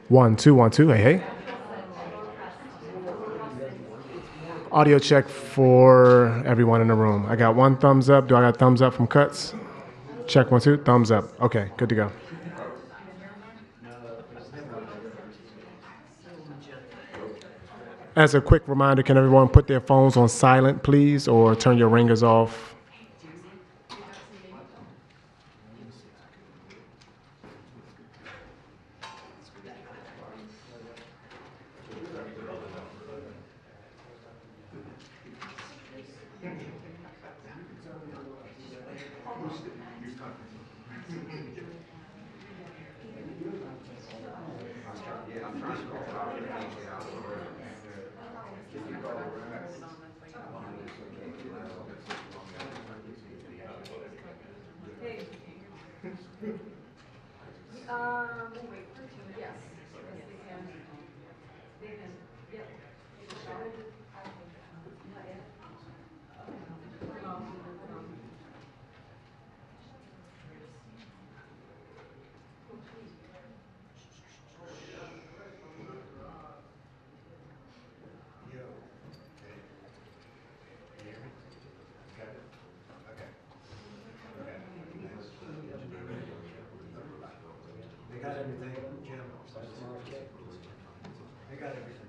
One, two, one, two. Hey, hey. Audio check for everyone in the room. I got one thumbs up. Do I got thumbs up from Cuts? Check one, two. Thumbs up. Okay, good to go. As a quick reminder, can everyone put their phones on silent, please, or turn your ringers off? They got everything, Jim. That's tomorrow's check. They got everything.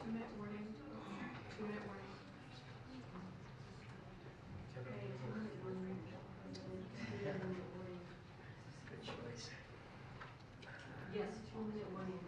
2-minute warning. 2-minute warning. Good choice. Yes, 2-minute warning.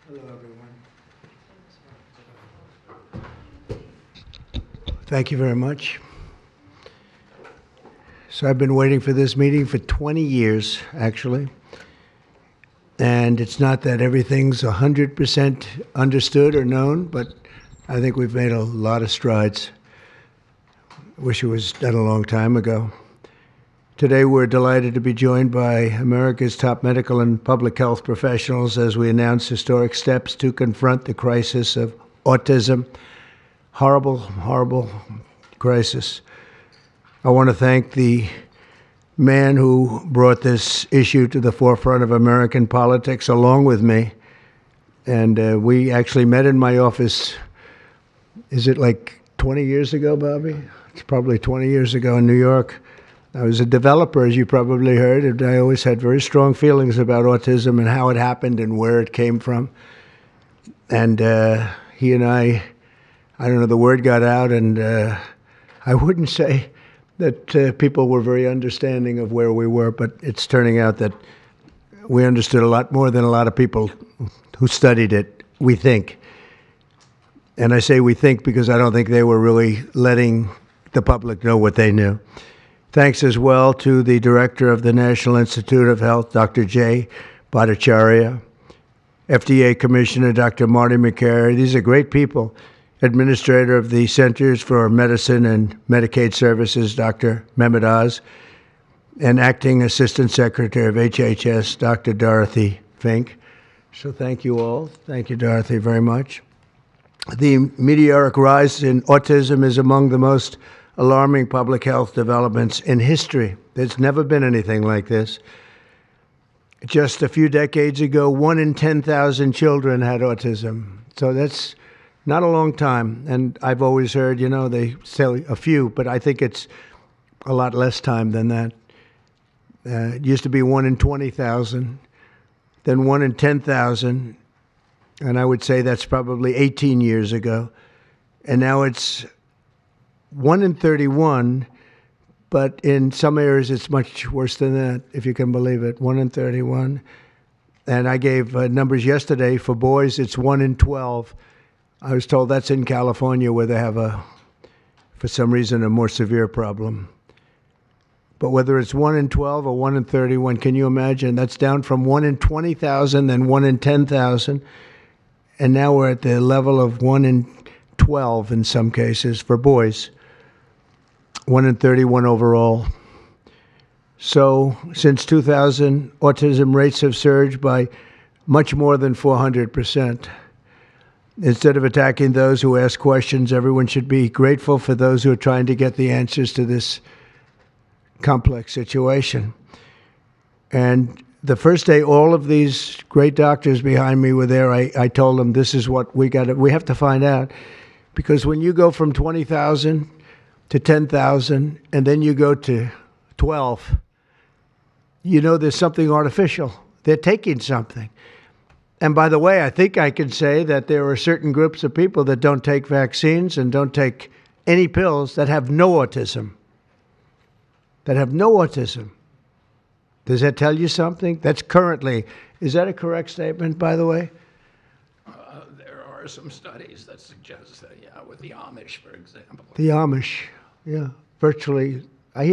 Hello, everyone. Thank you very much. So I've been waiting for this meeting for 20 years, actually. And it's not that everything's 100% understood or known, but I think we've made a lot of strides. Wish it was done a long time ago. Today, we're delighted to be joined by America's top medical and public health professionals as we announce historic steps to confront the crisis of autism. Horrible, horrible crisis. I want to thank the man who brought this issue to the forefront of American politics along with me. And we actually met in my office, is it like 20 years ago, Bobby? It's probably 20 years ago in New York. I was a developer, as you probably heard, and I always had very strong feelings about autism and how it happened and where it came from. And he and I don't know, the word got out, and I wouldn't say that people were very understanding of where we were, but it's turning out that we understood a lot more than a lot of people who studied it, we think. And I say we think because I don't think they were really letting the public know what they knew. Thanks as well to the director of the National Institute of Health, Dr. Jay Bhattacharya, FDA Commissioner Dr. Marty McCary. These are great people. Administrator of the Centers for Medicine and Medicaid Services, Dr. Mehmet Oz, and Acting Assistant Secretary of HHS, Dr. Dorothy Fink. So thank you all. Thank you, Dorothy, very much. The meteoric rise in autism is among the most alarming public health developments in history. There's never been anything like this. Just a few decades ago, 1 in 10,000 children had autism. So that's not a long time. And I've always heard, they say a few, but I think it's a lot less time than that. It used to be 1 in 20,000, then 1 in 10,000. And I would say that's probably 18 years ago. And now it's 1 in 31, but in some areas it's much worse than that, if you can believe it, 1 in 31. And I gave numbers yesterday. For boys, it's 1 in 12. I was told that's in California where they have for some reason, a more severe problem. But whether it's 1 in 12 or 1 in 31, can you imagine? That's down from 1 in 20,000, then 1 in 10,000. And now we're at the level of 1 in 12 in some cases for boys. 1 in 31 overall. So since 2000, autism rates have surged by much more than 400%. Instead of attacking those who ask questions, everyone should be grateful for those who are trying to get the answers to this complex situation. And the first day all of these great doctors behind me were there, I told them this is what we have to find out. Because when you go from 20,000 to 10,000, and then you go to 12, there's something artificial. They're taking something. And by the way, I think I can say that there are certain groups of people that don't take vaccines and don't take any pills that have no autism. That have no autism. Does that tell you something? That's currently, is that a correct statement, by the way? There are some studies that suggest that, with the Amish, for example. The Amish, yeah, virtually. I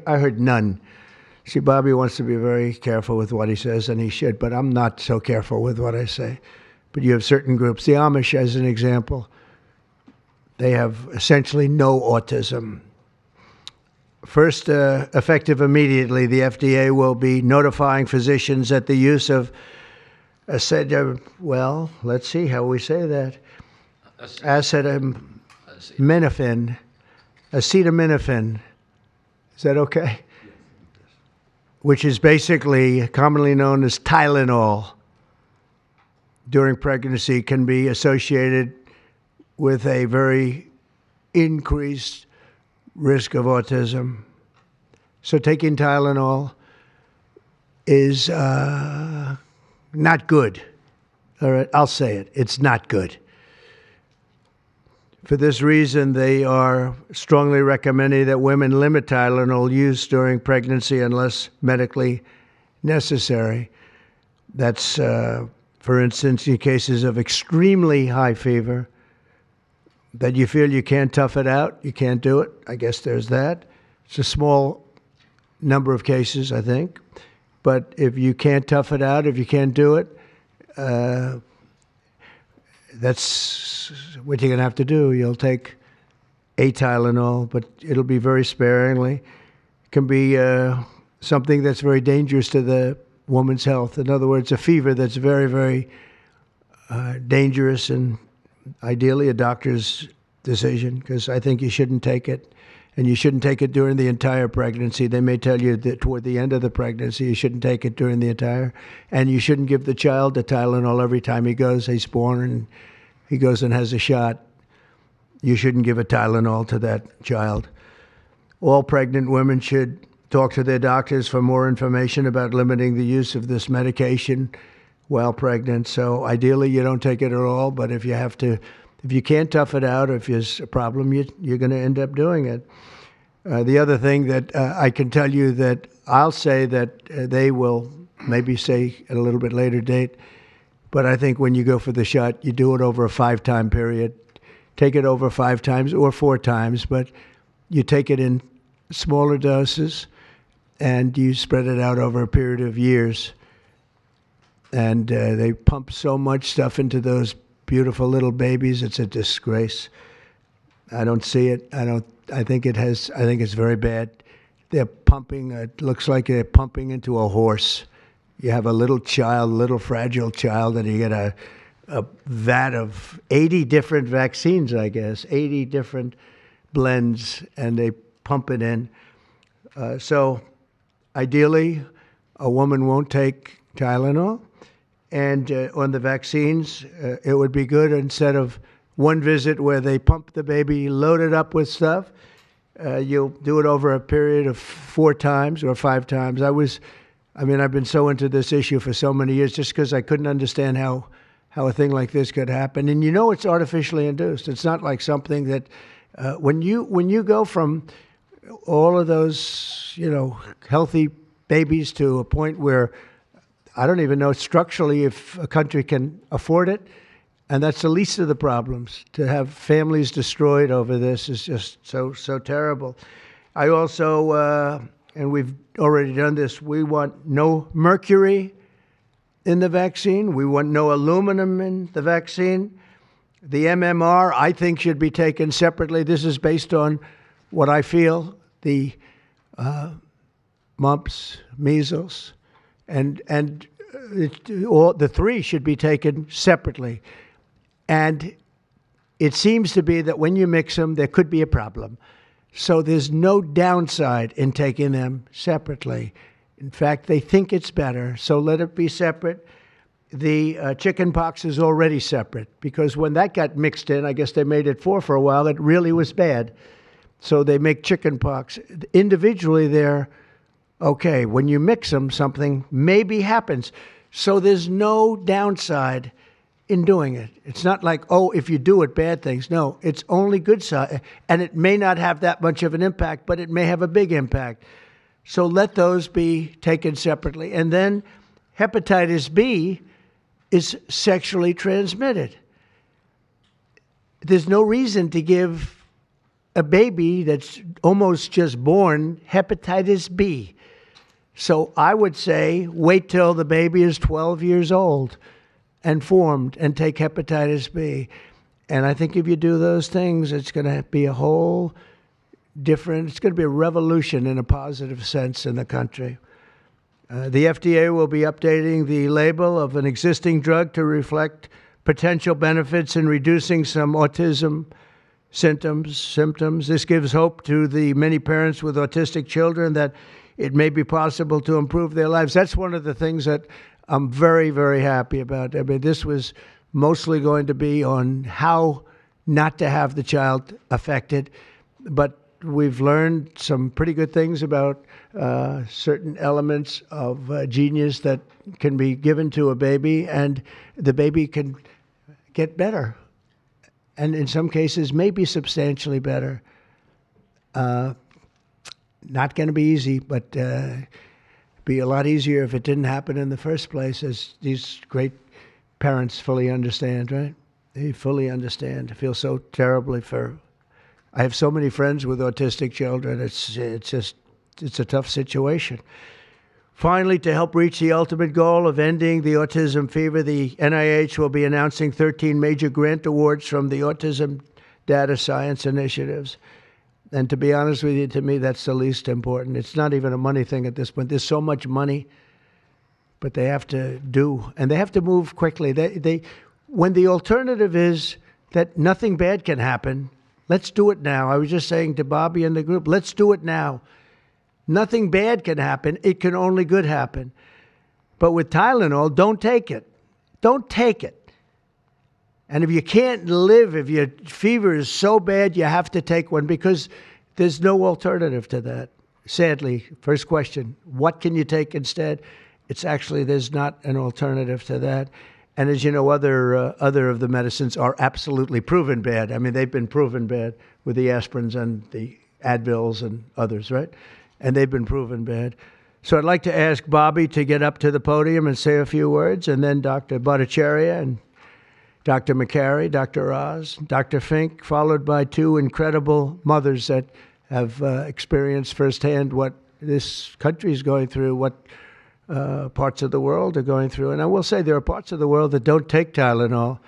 heard none. See, Bobby wants to be very careful with what he says, and he should, but I'm not so careful with what I say. But you have certain groups. The Amish, as an example, they have essentially no autism. First, effective immediately, the FDA will be notifying physicians that the use of let's see how we say that. Acetaminophen. Acetaminophen. Is that okay? Which is basically commonly known as Tylenol, during pregnancy can be associated with a very increased risk of autism. So taking Tylenol is not good. All right, I'll say it. It's not good. For this reason, they are strongly recommending that women limit Tylenol use during pregnancy unless medically necessary. That's For instance, in cases of extremely high fever, that you feel you can't tough it out, you can't do it. I guess there's that. It's a small number of cases, I think. But if you can't tough it out, if you can't do it, that's what you're going to have to do. You'll take a Tylenol, but it'll be very sparingly. It can be something that's very dangerous to the woman's health. In other words, a fever that's very, very dangerous, and ideally a doctor's decision, because I think you shouldn't take it. And you shouldn't take it during the entire pregnancy. They may tell you that toward the end of the pregnancy, you shouldn't take it during the entire. And you shouldn't give the child a Tylenol every time he's born and he goes and has a shot. You shouldn't give a Tylenol to that child. All pregnant women should talk to their doctors for more information about limiting the use of this medication while pregnant. So ideally, you don't take it at all. But if you can't tough it out, or if there's a problem, you're going to end up doing it. The other thing that I can tell you that I'll say that they will maybe say at a little bit later date, but I think when you go for the shot, you do it over a 5-time period. Take it over 5 times or 4 times, but you take it in smaller doses and you spread it out over a period of years. And they pump so much stuff into those beautiful little babies. It's a disgrace. I don't see it. I think it's very bad. They're pumping, it looks like they're pumping into a horse. You have a little fragile child, and you get a vat of 80 different vaccines, I guess, 80 different blends, and they pump it in. So ideally, a woman won't take Tylenol. And on the vaccines, it would be good instead of one visit where they pump the baby, load it up with stuff, you'll do it over a period of 4 times or 5 times. I've been so into this issue for so many years just because I couldn't understand how a thing like this could happen. And it's artificially induced. It's not like something that when you go from all of those, healthy babies to a point where I don't even know structurally if a country can afford it. And that's the least of the problems. To have families destroyed over this is just so terrible. I also, and we've already done this, we want no mercury in the vaccine. We want no aluminum in the vaccine. The MMR, I think, should be taken separately. This is based on what I feel, the mumps, measles, and all the 3 should be taken separately. And it seems to be that when you mix them, there could be a problem. So there's no downside in taking them separately. In fact, they think it's better, so let it be separate. The chicken pox is already separate, because when that got mixed in, I guess they made it 4 for a while, it really was bad. So they make chicken pox. Individually, they're okay. When you mix them, something maybe happens. So there's no downside in doing it. It's not like, if you do it, bad things. No, it's only good side. And it may not have that much of an impact, but it may have a big impact. So let those be taken separately. And then hepatitis B is sexually transmitted. There's no reason to give a baby that's almost just born hepatitis B. So I would say wait till the baby is 12 years old and formed and take hepatitis B. And I think if you do those things, it's going to be a whole different, it's going to be a revolution in a positive sense in the country. The FDA will be updating the label of an existing drug to reflect potential benefits in reducing some autism symptoms. This gives hope to the many parents with autistic children that it may be possible to improve their lives. That's one of the things that I'm very, very happy about. I mean, this was mostly going to be on how not to have the child affected, but we've learned some pretty good things about certain elements of genius that can be given to a baby, and the baby can get better. And in some cases, maybe substantially better. Not going to be easy, but be a lot easier if it didn't happen in the first place, as these great parents fully understand, right? They fully understand. I feel so terribly for. I have so many friends with autistic children. It's a tough situation. Finally, to help reach the ultimate goal of ending the autism fever, the NIH will be announcing 13 major grant awards from the Autism Data Science Initiatives. And to be honest with you, to me, that's the least important. It's not even a money thing at this point. There's so much money, but they have to do, and they have to move quickly. When the alternative is that nothing bad can happen, let's do it now. I was just saying to Bobby and the group, let's do it now. Nothing bad can happen. It can only good happen. But with Tylenol, don't take it. Don't take it. And if you can't live, if your fever is so bad, you have to take one because there's no alternative to that. Sadly, first question, what can you take instead? It's actually, there's not an alternative to that. And as you know, other of the medicines are absolutely proven bad. I mean, they've been proven bad with the aspirins and the Advils and others, right? And they've been proven bad. So I'd like to ask Bobby to get up to the podium and say a few words, and then Dr. Bhattacharya and Dr. McCary, Dr. Oz, Dr. Fink, followed by two incredible mothers that have experienced firsthand what this country is going through, what parts of the world are going through. And I will say there are parts of the world that don't take Tylenol.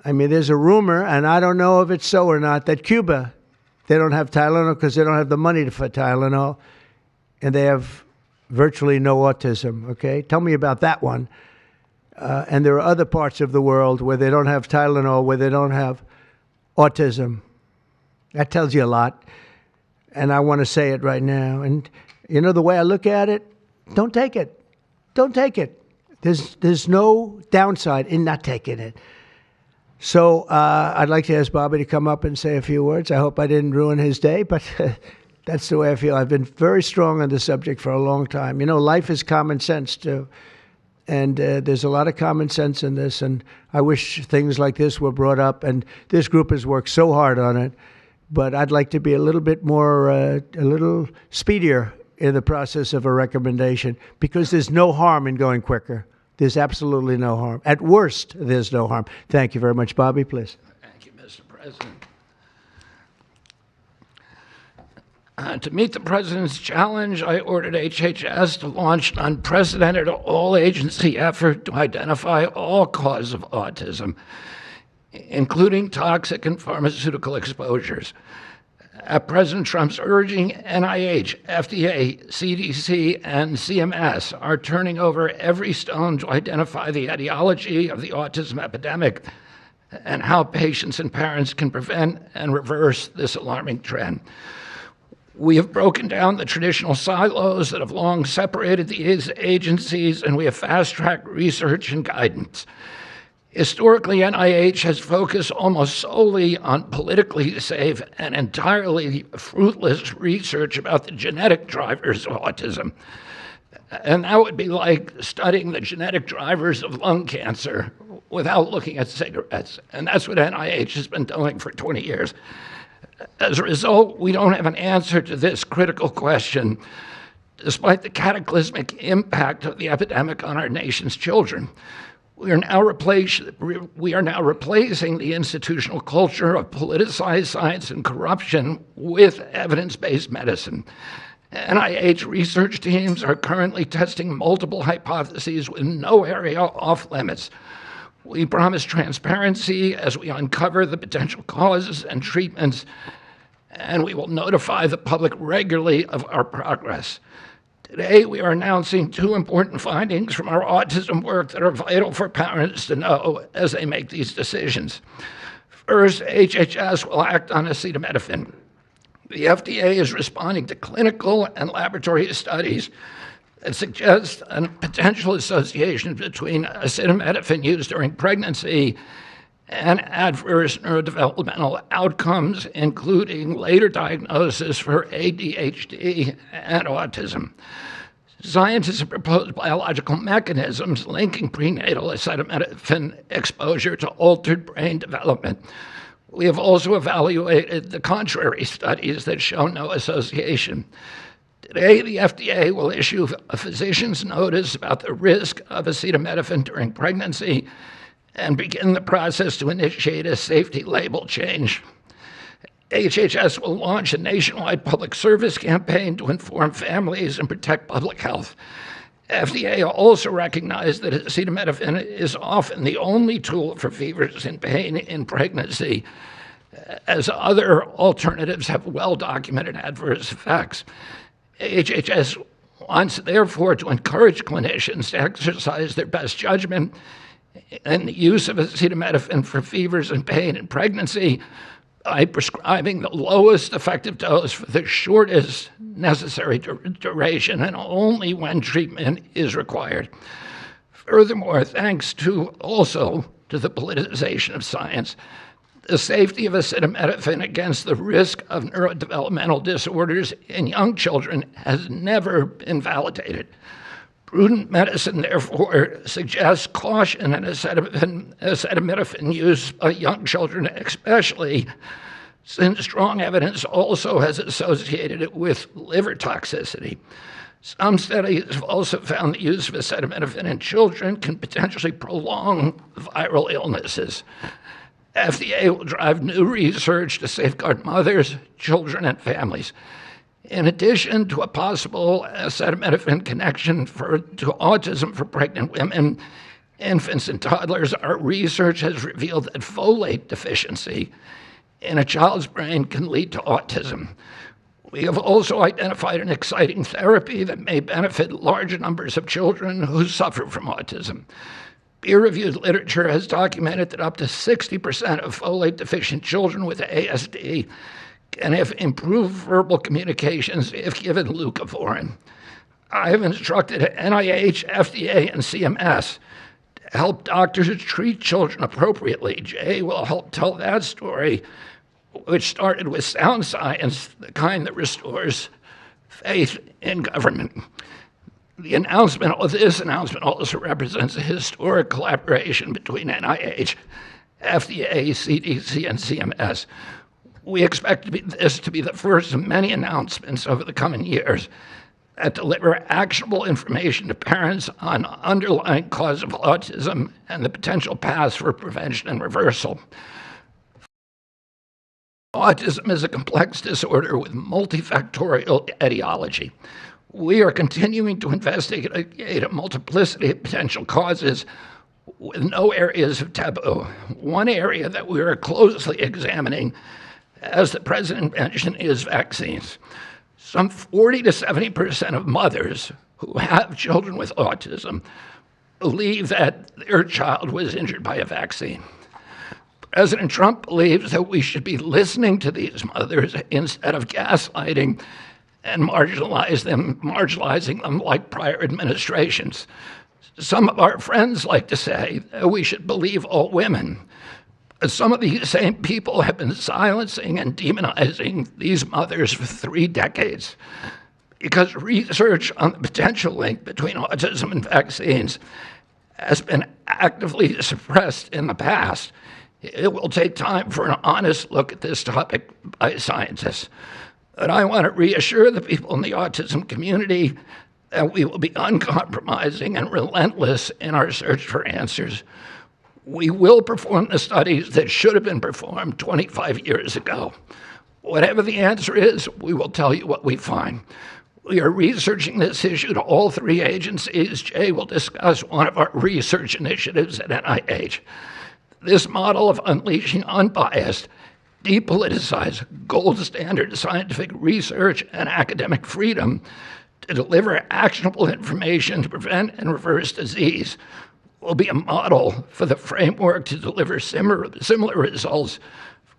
I mean, there's a rumor, and I don't know if it's so or not, that Cuba, they don't have Tylenol because they don't have the money for Tylenol, and they have virtually no autism, okay? Tell me about that one. And there are other parts of the world where they don't have Tylenol, where they don't have autism. That tells you a lot. And I want to say it right now. And, you know, the way I look at it, don't take it. Don't take it. There's no downside in not taking it. So I'd like to ask Bobby to come up and say a few words. I hope I didn't ruin his day, but that's the way I feel. I've been very strong on the subject for a long time. You know, life is common sense, too. And there's a lot of common sense in this, and I wish things like this were brought up, and this group has worked so hard on it, but I'd like to be a little bit more, a little speedier in the process of a recommendation, because there's no harm in going quicker. There's absolutely no harm. At worst, there's no harm. Thank you very much. Bobby, please. Thank you, Mr. President. To meet the President's challenge, I ordered HHS to launch an unprecedented all-agency effort to identify all causes of autism, including toxic and pharmaceutical exposures. At President Trump's urging, NIH, FDA, CDC, and CMS are turning over every stone to identify the etiology of the autism epidemic and how patients and parents can prevent and reverse this alarming trend. We have broken down the traditional silos that have long separated these agencies, and we have fast-tracked research and guidance. Historically, NIH has focused almost solely on politically safe and entirely fruitless research about the genetic drivers of autism. And that would be like studying the genetic drivers of lung cancer without looking at cigarettes. And that's what NIH has been doing for 20 years. As a result, we don't have an answer to this critical question, despite the cataclysmic impact of the epidemic on our nation's children. We are now replacing the institutional culture of politicized science and corruption with evidence-based medicine. NIH research teams are currently testing multiple hypotheses with no area off limits. We promise transparency as we uncover the potential causes and treatments, and we will notify the public regularly of our progress. Today, we are announcing two important findings from our autism work that are vital for parents to know as they make these decisions. First, HHS will act on acetaminophen. The FDA is responding to clinical and laboratory studies that suggest a potential association between acetaminophen use during pregnancy and adverse neurodevelopmental outcomes, including later diagnosis for ADHD and autism. Scientists have proposed biological mechanisms linking prenatal acetaminophen exposure to altered brain development. We have also evaluated the contrary studies that show no association. Today, the FDA will issue a physician's notice about the risk of acetaminophen during pregnancy and begin the process to initiate a safety label change. HHS will launch a nationwide public service campaign to inform families and protect public health. FDA also recognized that acetaminophen is often the only tool for fevers and pain in pregnancy, as other alternatives have well-documented adverse effects. HHS wants, therefore, to encourage clinicians to exercise their best judgment in the use of acetaminophen for fevers and pain in pregnancy by prescribing the lowest effective dose for the shortest necessary duration and only when treatment is required. Furthermore, thanks also to the politicization of science, the safety of acetaminophen against the risk of neurodevelopmental disorders in young children has never been validated. Prudent medicine, therefore, suggests caution in acetaminophen use by young children, especially since strong evidence also has associated it with liver toxicity. Some studies have also found the use of acetaminophen in children can potentially prolong viral illnesses. FDA will drive new research to safeguard mothers, children, and families. In addition to a possible acetaminophen connection to autism for pregnant women, infants, and toddlers, our research has revealed that folate deficiency in a child's brain can lead to autism. We have also identified an exciting therapy that may benefit large numbers of children who suffer from autism. Peer-reviewed literature has documented that up to 60% of folate-deficient children with ASD can have improved verbal communications if given leucovorin. I have instructed NIH, FDA, and CMS to help doctors treat children appropriately. Jay will help tell that story, which started with sound science, the kind that restores faith in government. This announcement also represents a historic collaboration between NIH, FDA, CDC, and CMS. We expect this to be the first of many announcements over the coming years that deliver actionable information to parents on underlying cause of autism and the potential paths for prevention and reversal. Autism is a complex disorder with multifactorial etiology. We are continuing to investigate a multiplicity of potential causes with no areas of taboo. One area that we are closely examining, as the President mentioned, is vaccines. Some 40 to 70% of mothers who have children with autism believe that their child was injured by a vaccine. President Trump believes that we should be listening to these mothers instead of gaslighting and marginalizing them like prior administrations. Some of our friends like to say that we should believe all women. Some of these same people have been silencing and demonizing these mothers for 3 decades because research on the potential link between autism and vaccines has been actively suppressed in the past. It will take time for an honest look at this topic by scientists. But I want to reassure the people in the autism community that we will be uncompromising and relentless in our search for answers. We will perform the studies that should have been performed 25 years ago. Whatever the answer is, we will tell you what we find. We are researching this issue to all 3 agencies. Jay will discuss one of our research initiatives at NIH. This model of unleashing unbiased, depoliticized, gold standard scientific research and academic freedom to deliver actionable information to prevent and reverse disease will be a model for the framework to deliver similar results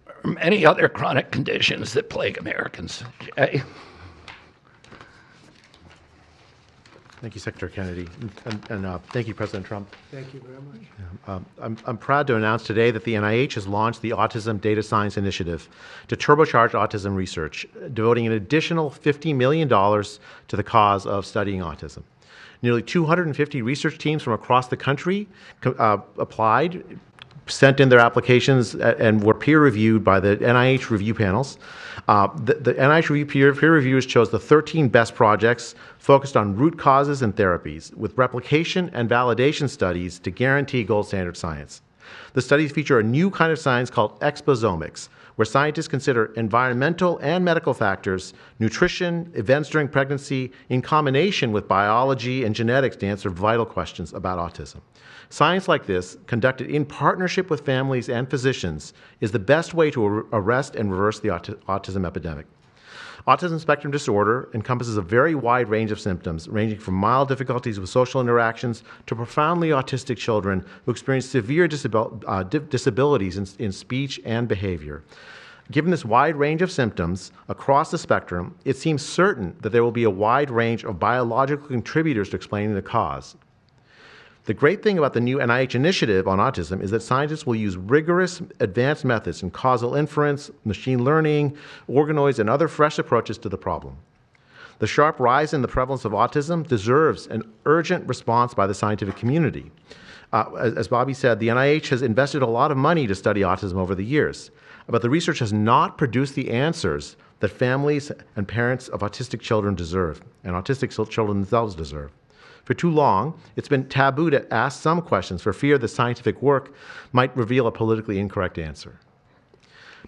for many other chronic conditions that plague Americans. Jay? Thank you, Secretary Kennedy, and thank you, President Trump. Thank you very much. I'm proud to announce today that the NIH has launched the Autism Data Science Initiative to turbocharge autism research, devoting an additional $50 million to the cause of studying autism. Nearly 250 research teams from across the country applied, sent in their applications, and were peer-reviewed by the NIH review panels. The NIH peer reviewers chose the 13 best projects focused on root causes and therapies, with replication and validation studies to guarantee gold standard science. The studies feature a new kind of science called exposomics, where scientists consider environmental and medical factors, nutrition, events during pregnancy, in combination with biology and genetics to answer vital questions about autism. Science like this, conducted in partnership with families and physicians, is the best way to arrest and reverse the autism epidemic. Autism spectrum disorder encompasses a very wide range of symptoms, ranging from mild difficulties with social interactions to profoundly autistic children who experience severe disabilities in speech and behavior. Given this wide range of symptoms across the spectrum, it seems certain that there will be a wide range of biological contributors to explaining the cause. The great thing about the new NIH initiative on autism is that scientists will use rigorous advanced methods in causal inference, machine learning, organoids, and other fresh approaches to the problem. The sharp rise in the prevalence of autism deserves an urgent response by the scientific community. As Bobby said, the NIH has invested a lot of money to study autism over the years, but the research has not produced the answers that families and parents of autistic children deserve, and autistic children themselves deserve. For too long, it's been taboo to ask some questions for fear the scientific work might reveal a politically incorrect answer.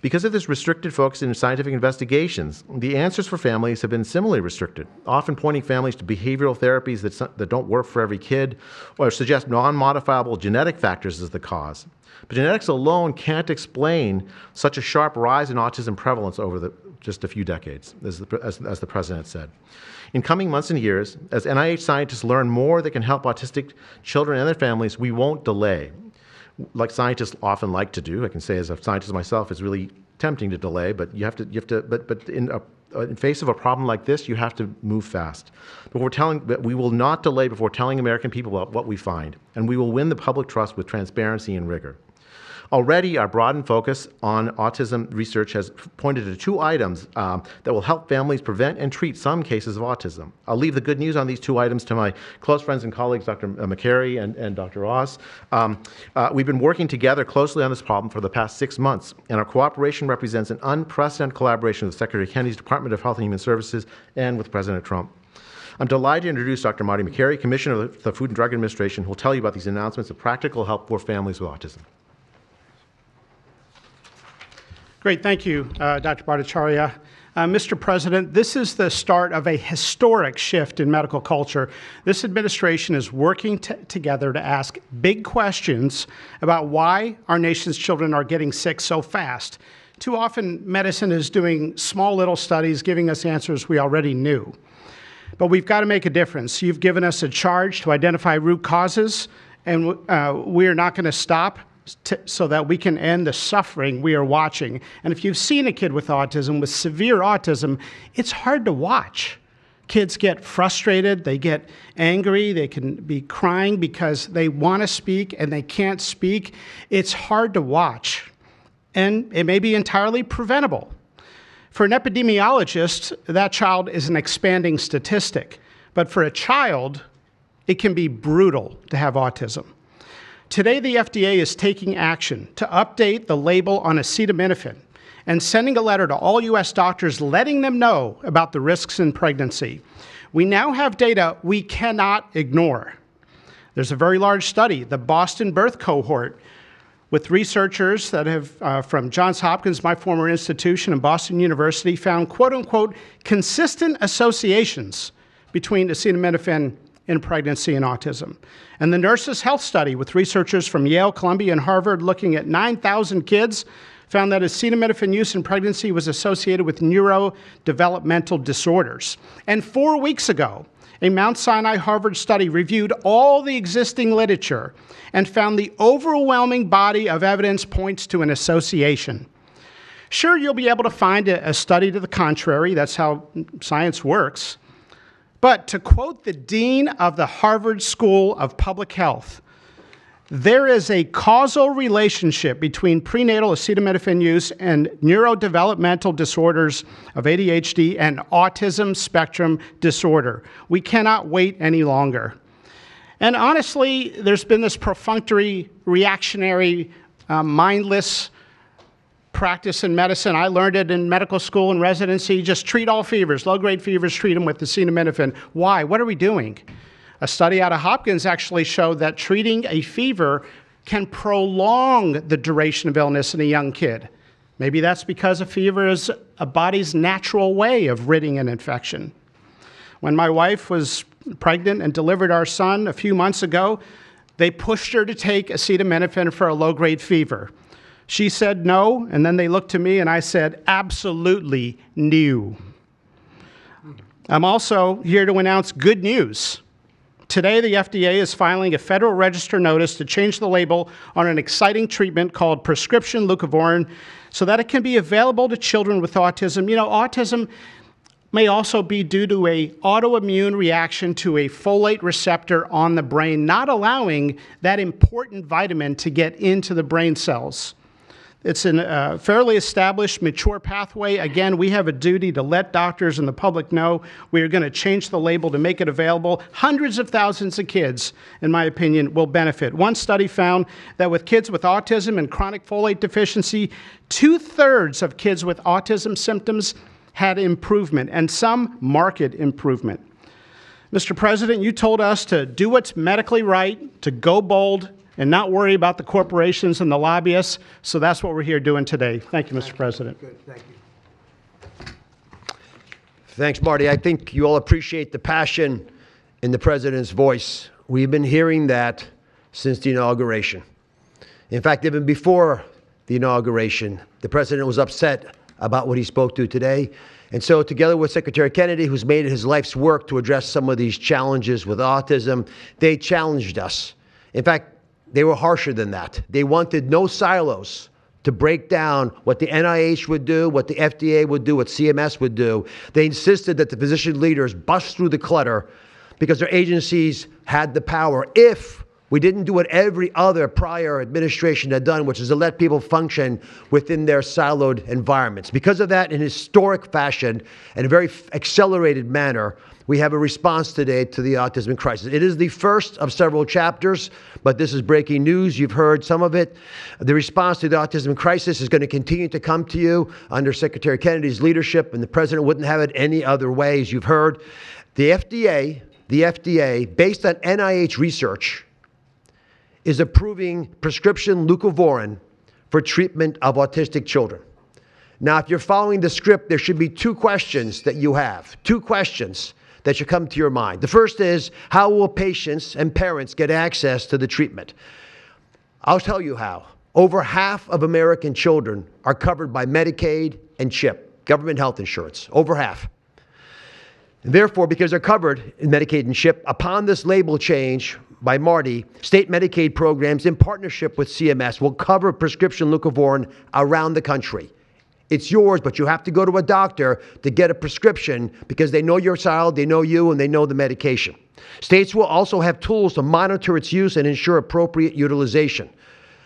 Because of this restricted focus in scientific investigations, the answers for families have been similarly restricted, often pointing families to behavioral therapies that don't work for every kid or suggest non-modifiable genetic factors as the cause. But genetics alone can't explain such a sharp rise in autism prevalence over just a few decades, as the president said. In coming months and years, as NIH scientists learn more that can help autistic children and their families, we won't delay. Like scientists often like to do, I can say as a scientist myself, it's really tempting to delay, but but in face of a problem like this, you have to move fast. But we will not delay before telling American people about what we find, and we will win the public trust with transparency and rigor. Already, our broadened focus on autism research has pointed to 2 items that will help families prevent and treat some cases of autism. I'll leave the good news on these 2 items to my close friends and colleagues, Dr. McCary and Dr. Oz. We've been working together closely on this problem for the past 6 months, and our cooperation represents an unprecedented collaboration with Secretary Kennedy's Department of Health and Human Services and with President Trump. I'm delighted to introduce Dr. Marty McCary, Commissioner of the Food and Drug Administration, who will tell you about these announcements of practical help for families with autism. Great, thank you, Dr. Bhattacharya. Mr. President, this is the start of a historic shift in medical culture. This administration is working together to ask big questions about why our nation's children are getting sick so fast. Too often, medicine is doing small little studies, giving us answers we already knew. But we've got to make a difference. You've given us a charge to identify root causes, and we are not going to stop so that we can end the suffering we are watching. And if you've seen a kid with autism, with severe autism, it's hard to watch. Kids get frustrated, they get angry, they can be crying because they want to speak and they can't speak. It's hard to watch, and it may be entirely preventable. For an epidemiologist, that child is an expanding statistic. But for a child, it can be brutal to have autism. Today, the FDA is taking action to update the label on acetaminophen and sending a letter to all U.S. doctors letting them know about the risks in pregnancy. We now have data we cannot ignore. There's a very large study, the Boston Birth Cohort, with researchers that have, from Johns Hopkins, my former institution, and Boston University, found quote-unquote consistent associations between acetaminophen in pregnancy and autism. And the Nurses' Health Study with researchers from Yale, Columbia, and Harvard looking at 9,000 kids found that acetaminophen use in pregnancy was associated with neurodevelopmental disorders. And 4 weeks ago, a Mount Sinai Harvard study reviewed all the existing literature and found the overwhelming body of evidence points to an association. Sure, you'll be able to find a study to the contrary. That's how science works. But to quote the dean of the Harvard School of Public Health, there is a causal relationship between prenatal acetaminophen use and neurodevelopmental disorders of ADHD and autism spectrum disorder. We cannot wait any longer. And honestly, there's been this perfunctory, reactionary, mindless practice in medicine. I learned it in medical school and residency. Just treat all fevers, low-grade fevers, treat them with acetaminophen. Why? What are we doing? A study out of Hopkins actually showed that treating a fever can prolong the duration of illness in a young kid. Maybe that's because a fever is a body's natural way of ridding an infection. When my wife was pregnant and delivered our son a few months ago, they pushed her to take acetaminophen for a low-grade fever. She said no, and then they looked to me and I said, absolutely no. I'm also here to announce good news. Today, the FDA is filing a Federal Register notice to change the label on an exciting treatment called prescription leucovorin so that it can be available to children with autism. You know, autism may also be due to an autoimmune reaction to a folate receptor on the brain, not allowing that important vitamin to get into the brain cells. It's a fairly established, mature pathway. Again, we have a duty to let doctors and the public know we are going to change the label to make it available. Hundreds of thousands of kids, in my opinion, will benefit. One study found that with kids with autism and chronic folate deficiency, 2/3 of kids with autism symptoms had improvement, and some marked improvement. Mr. President, you told us to do what's medically right, to go bold, and not worry about the corporations and the lobbyists. So that's what we're here doing today. Thank you, Mr. President. Good, thank you. Thanks, Marty. I think you all appreciate the passion in the President's voice. We've been hearing that since the inauguration. In fact, even before the inauguration, the President was upset about what he spoke to today. And so together with Secretary Kennedy, who's made it his life's work to address some of these challenges with autism, they challenged us. In fact, they were harsher than that. They wanted no silos to break down what the NIH would do, what the FDA would do, what CMS would do. They insisted that the physician leaders bust through the clutter because their agencies had the power if we didn't do what every other prior administration had done, which is to let people function within their siloed environments. Because of that, in historic fashion and a very accelerated manner, we have a response today to the autism crisis. It is the first of several chapters, but this is breaking news. You've heard some of it. The response to the autism crisis is going to continue to come to you under Secretary Kennedy's leadership, and the President wouldn't have it any other way, as you've heard. The FDA, based on NIH research, is approving prescription leucovorin for treatment of autistic children. Now, if you're following the script, there should be two questions that you have, two questions that should come to your mind. The first is, how will patients and parents get access to the treatment? I'll tell you how. Over half of American children are covered by Medicaid and CHIP, government health insurance, over half. And therefore, because they're covered in Medicaid and CHIP, upon this label change by Marty, state Medicaid programs in partnership with CMS will cover prescription leucovorin around the country. It's yours, but you have to go to a doctor to get a prescription because they know your child, they know you, and they know the medication. States will also have tools to monitor its use and ensure appropriate utilization.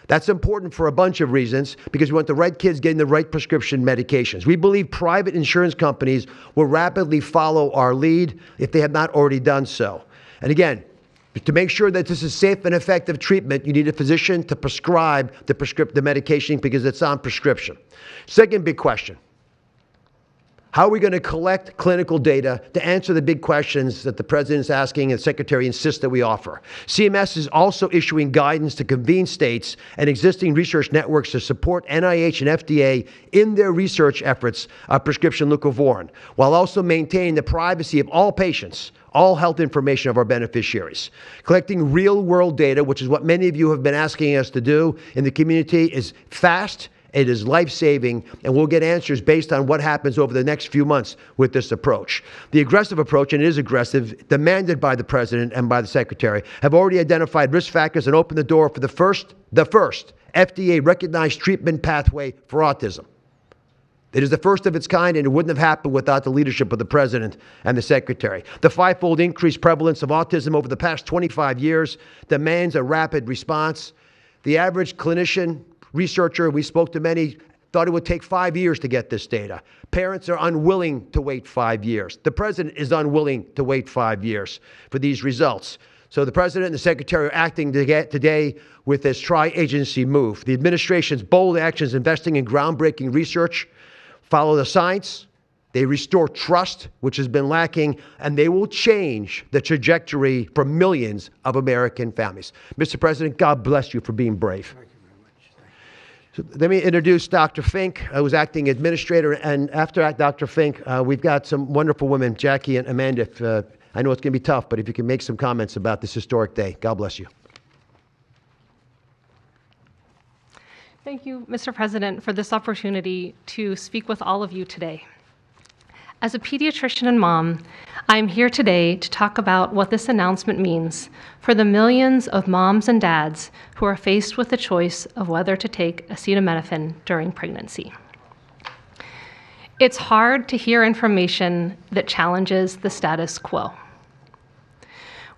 That's important for a bunch of reasons because we want the right kids getting the right prescription medications. We believe private insurance companies will rapidly follow our lead if they have not already done so. And again, to make sure that this is safe and effective treatment, you need a physician to prescribe the medication because it's on prescription. Second big question. How are we going to collect clinical data to answer the big questions that the President's asking and the Secretary insists that we offer? CMS is also issuing guidance to convene states and existing research networks to support NIH and FDA in their research efforts of prescription leucovorin, while also maintaining the privacy of all patients, all health information of our beneficiaries. Collecting real-world data, which is what many of you have been asking us to do in the community, is fast, it is life-saving, and we'll get answers based on what happens over the next few months with this approach. The aggressive approach, and it is aggressive, demanded by the President and by the Secretary, have already identified risk factors and opened the door for the first FDA-recognized treatment pathway for autism. It is the first of its kind, and it wouldn't have happened without the leadership of the President and the Secretary. The five-fold increased prevalence of autism over the past 25 years demands a rapid response. The average clinician, researcher, we spoke to many, thought it would take 5 years to get this data. Parents are unwilling to wait 5 years. The President is unwilling to wait 5 years for these results. So the President and the Secretary are acting today with this tri-agency move. The administration's bold actions investing in groundbreaking research follow the science, They restore trust, which has been lacking, and they will change the trajectory for millions of American families. Mr. President, God bless you for being brave. Thank you very much. So let me introduce Dr. Fink, who's acting administrator, and after Dr. Fink, we've got some wonderful women, Jackie and Amanda. I know it's going to be tough, but if you can make some comments about this historic day, God bless you. Thank you, Mr. President, for this opportunity to speak with all of you today. As a pediatrician and mom, I am here today to talk about what this announcement means for the millions of moms and dads who are faced with the choice of whether to take acetaminophen during pregnancy. It's hard to hear information that challenges the status quo.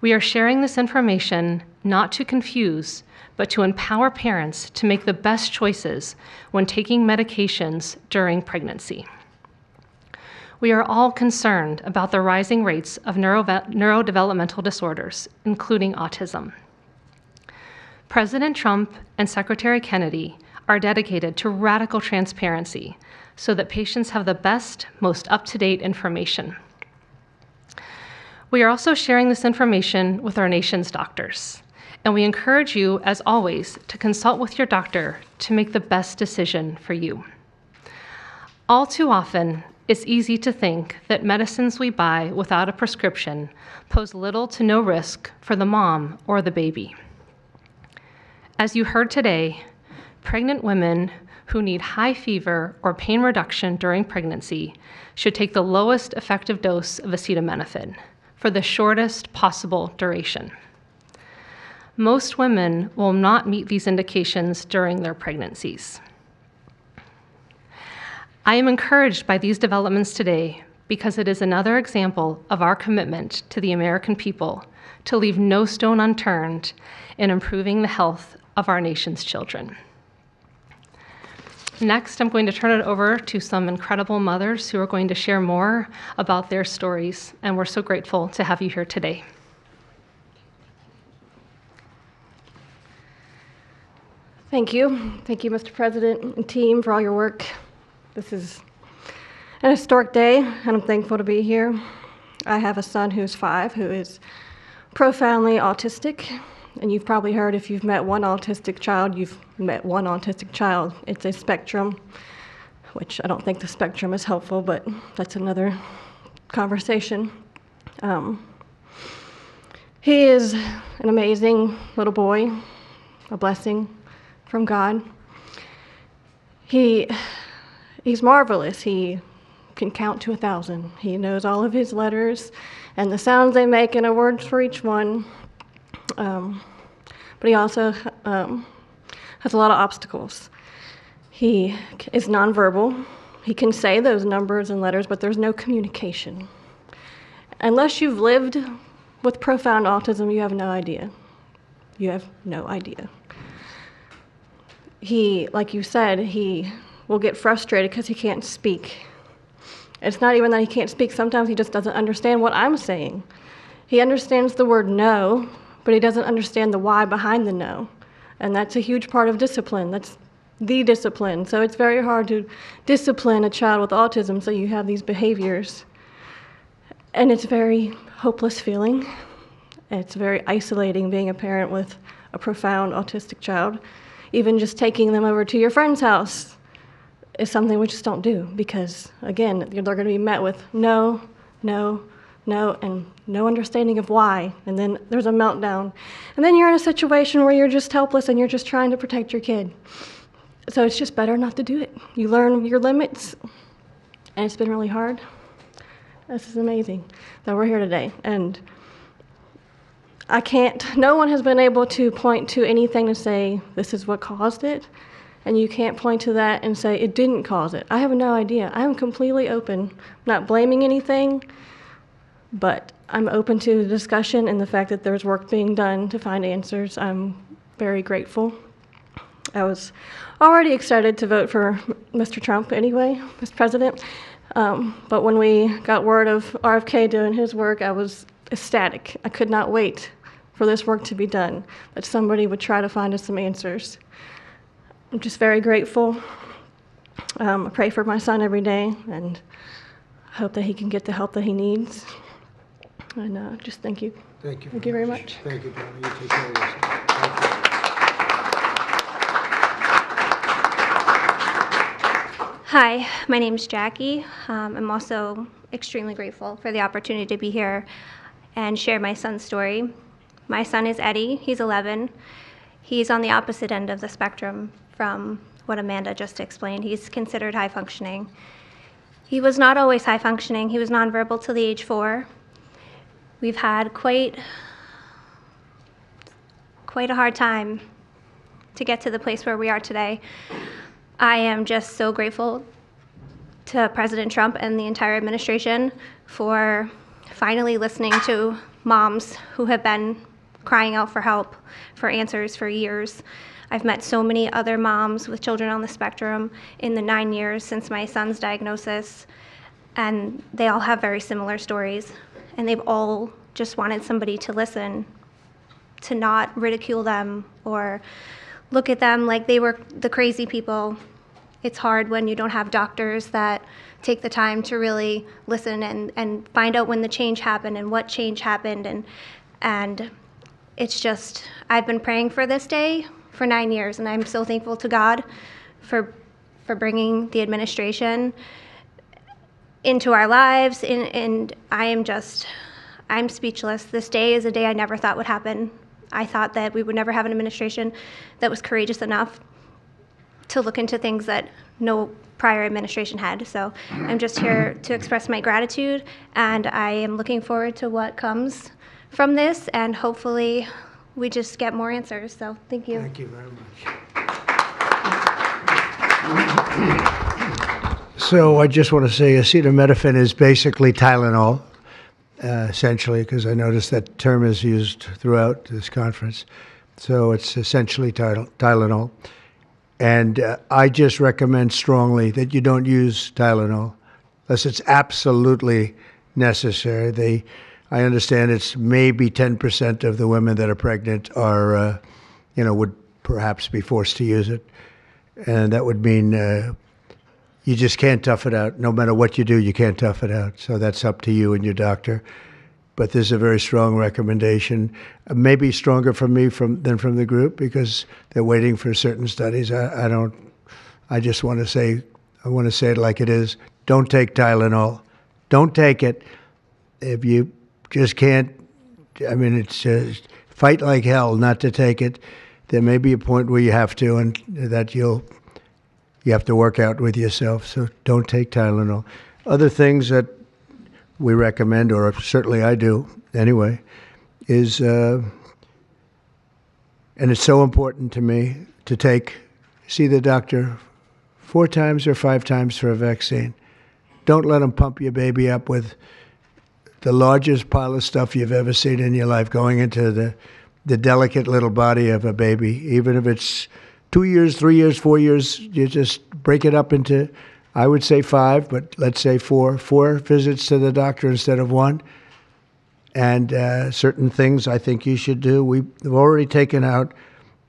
We are sharing this information not to confuse, but to empower parents to make the best choices when taking medications during pregnancy. We are all concerned about the rising rates of neurodevelopmental disorders, including autism. President Trump and Secretary Kennedy are dedicated to radical transparency so that patients have the best, most up-to-date information. We are also sharing this information with our nation's doctors, and we encourage you, as always, to consult with your doctor to make the best decision for you. All too often, it's easy to think that medicines we buy without a prescription pose little to no risk for the mom or the baby. As you heard today, pregnant women who need high fever or pain reduction during pregnancy should take the lowest effective dose of acetaminophen for the shortest possible duration. Most women will not meet these indications during their pregnancies. I am encouraged by these developments today because it is another example of our commitment to the American people to leave no stone unturned in improving the health of our nation's children. Next, I'm going to turn it over to some incredible mothers who are going to share more about their stories, and we're so grateful to have you here today. Thank you. Thank you, Mr. President and team, for all your work. This is an historic day, and I'm thankful to be here. I have a son who's 5 who is profoundly autistic, and you've probably heard if you've met one autistic child, you've met one autistic child. It's a spectrum, which I don't think the spectrum is helpful, but that's another conversation. He is an amazing little boy, a blessing from God. He's marvelous. He can count to 1,000. He knows all of his letters and the sounds they make and a word for each one. But he also has a lot of obstacles. He is nonverbal. He can say those numbers and letters, but there's no communication. Unless you've lived with profound autism, you have no idea. You have no idea. He, like you said, he will get frustrated because he can't speak. It's not even that he can't speak. Sometimes he just doesn't understand what I'm saying. He understands the word no, but he doesn't understand the why behind the no. And that's a huge part of discipline. That's the discipline. So it's very hard to discipline a child with autism, so you have these behaviors. And it's a very hopeless feeling. It's very isolating being a parent with a profound autistic child. Even just taking them over to your friend's house is something we just don't do because, again, they're going to be met with no, no, no, and no understanding of why. And then there's a meltdown. And then you're in a situation where you're just helpless and you're just trying to protect your kid. So it's just better not to do it. You learn your limits, and it's been really hard. This is amazing that we're here today. And no one has been able to point to anything to say this is what caused it, and you can't point to that and say it didn't cause it. I have no idea. I'm completely open. I'm not blaming anything, but I'm open to the discussion and the fact that there's work being done to find answers. I'm very grateful. I was already excited to vote for Mr. Trump anyway, Mr. President, but when we got word of RFK doing his work, I was ecstatic. I could not wait for this work to be done, that somebody would try to find us some answers. I'm just very grateful. I pray for my son every day, and hope that he can get the help that he needs. And just thank you. Thank you. Thank you very much. Thank you, Donna. You take care of yourself. Thank you. Hi, my name's Jackie. I'm also extremely grateful for the opportunity to be here and share my son's story. My son is Eddie. He's 11. He's on the opposite end of the spectrum from what Amanda just explained. He's considered high functioning. He was not always high functioning. He was nonverbal till the age 4. We've had quite a hard time to get to the place where we are today. I am just so grateful to President Trump and the entire administration for finally listening to moms who have been crying out for help, for answers for years. I've met so many other moms with children on the spectrum in the 9 years since my son's diagnosis, and they all have very similar stories. And they've all just wanted somebody to listen, to not ridicule them or look at them like they were the crazy people. It's hard when you don't have doctors that take the time to really listen and find out when the change happened and what change happened. And it's just, I've been praying for this day for 9 years, and I'm so thankful to God for bringing the administration into our lives. And I'm speechless. This day is a day I never thought would happen. I thought that we would never have an administration that was courageous enough to look into things that no prior administration had. So I'm just here to express my gratitude, and I am looking forward to what comes from this, and hopefully we just get more answers. So thank you. Thank you very much. So I just want to say acetaminophen is basically Tylenol, essentially, because I noticed that term is used throughout this conference. So it's essentially Tylenol. And I just recommend strongly that you don't use Tylenol unless it's absolutely necessary. I understand it's maybe 10% of the women that are pregnant are, would perhaps be forced to use it. And that would mean you just can't tough it out. No matter what you do, you can't tough it out. So that's up to you and your doctor. But there's a very strong recommendation, maybe stronger from me than from the group, because they're waiting for certain studies. I just want to say, I want to say it like it is. Don't take Tylenol. Don't take it. If you just can't, it's just fight like hell not to take it. There may be a point where you have to, and that you have to work out with yourself. So don't take Tylenol. Other things that we recommend, or certainly I do anyway, is, and it's so important to me to see the doctor 4 times or 5 times for a vaccine. Don't let them pump your baby up with the largest pile of stuff you've ever seen in your life going into the delicate little body of a baby. Even if it's 2 years, 3 years, 4 years, you just break it up into, I would say 5, but let's say 4 visits to the doctor instead of 1. And certain things I think you should do. We've already taken out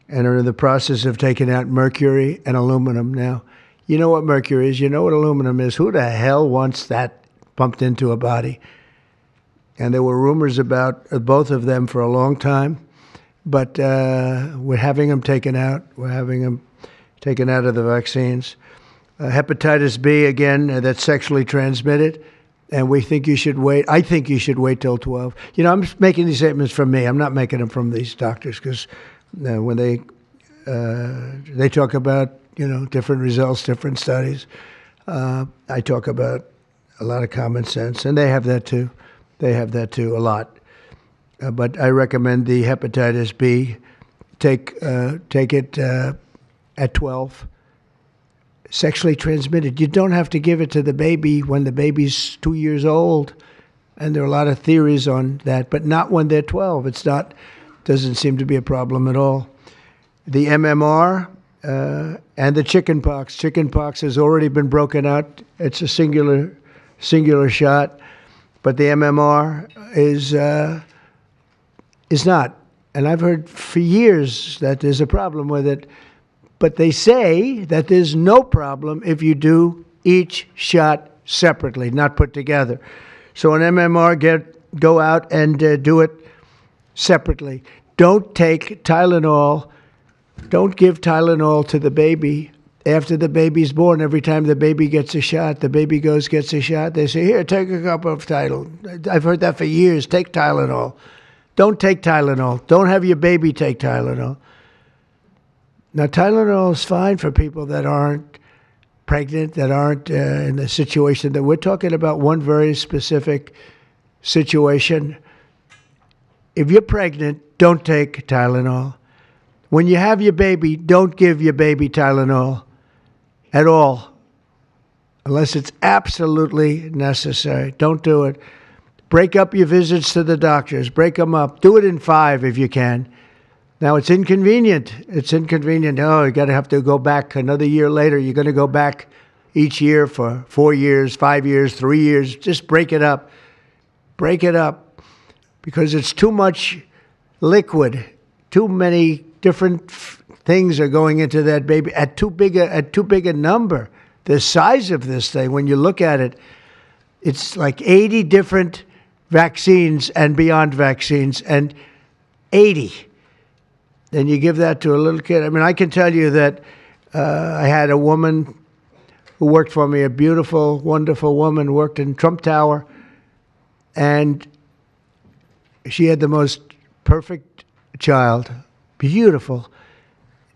and are in the process of taking out mercury and aluminum now. You know what mercury is. You know what aluminum is. Who the hell wants that pumped into a body? And there were rumors about both of them for a long time. But we're having them taken out. We're having them taken out of the vaccines. Hepatitis B, again, that's sexually transmitted. And we think you should wait. I think you should wait till 12. I'm making these statements from me. I'm not making them from these doctors, because when they talk about, different results, different studies, I talk about a lot of common sense. And they have that too. They have that too, a lot. But I recommend the hepatitis B. Take it at 12. Sexually transmitted. You don't have to give it to the baby when the baby's 2 years old. And there are a lot of theories on that, but not when they're 12. Doesn't seem to be a problem at all. The MMR and the chickenpox. Chickenpox has already been broken out. It's a singular shot. But the MMR is not. And I've heard for years that there's a problem with it. But they say that there's no problem if you do each shot separately, not put together. So an MMR, go out and do it separately. Don't take Tylenol. Don't give Tylenol to the baby after the baby's born. Every time the baby gets a shot, the baby gets a shot. They say, here, take a cup of Tylenol. I've heard that for years. Take Tylenol. Don't take Tylenol. Don't have your baby take Tylenol. Now, Tylenol is fine for people that aren't pregnant, that aren't in the situation that we're talking about. One very specific situation. If you're pregnant, don't take Tylenol. When you have your baby, don't give your baby Tylenol at all, unless it's absolutely necessary. Don't do it. Break up your visits to the doctors. Break them up. Do it in 5 if you can. Now, it's inconvenient. It's inconvenient. Oh, you got to have to go back another year later. You're going to go back each year for 4 years, 5 years, 3 years. Just break it up. Break it up, because it's too much liquid. Too many different things are going into that baby at too big a number. The size of this thing, when you look at it, it's like 80 different vaccines and beyond vaccines, and 80. Then you give that to a little kid. I mean, I can tell you that I had a woman who worked for me, a beautiful, wonderful woman, worked in Trump Tower, and she had the most perfect child. Beautiful,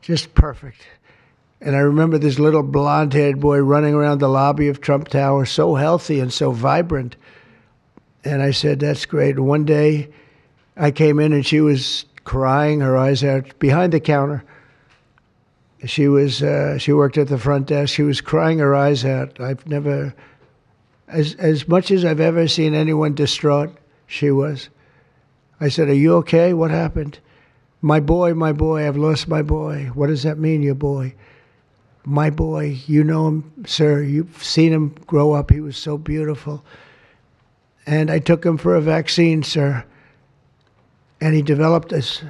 just perfect. And I remember this little blonde-haired boy running around the lobby of Trump Tower, so healthy and so vibrant. And I said, that's great. And one day I came in and she was crying her eyes out behind the counter. She worked at the front desk. She was crying her eyes out. I've never, as much as I've ever seen anyone distraught, she was. I said, are you okay? What happened? My boy, I've lost my boy. What does that mean, your boy? My boy, you know him, sir. You've seen him grow up. He was so beautiful. And I took him for a vaccine, sir. And he developed this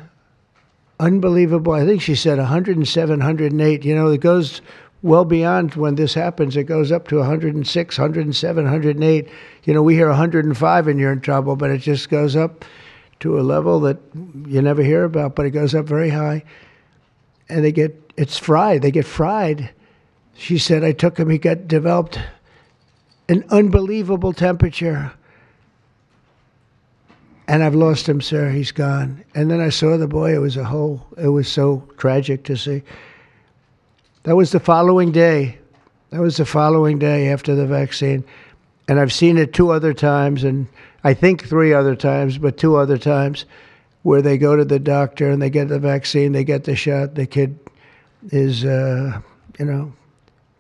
unbelievable, I think she said 107, 108. You know, it goes well beyond when this happens. It goes up to 106, 107, 108. You know, we hear 105 and you're in trouble, but it just goes up to a level that you never hear about, but it goes up very high. And it's fried. They get fried. She said, I took him, he developed an unbelievable temperature. And I've lost him, sir. He's gone. And then I saw the boy. It was so tragic to see. That was the following day. That was the following day after the vaccine. And I've seen it 2 other times, and I think 3 other times, but 2 other times, where they go to the doctor and they get the vaccine, they get the shot. The kid is,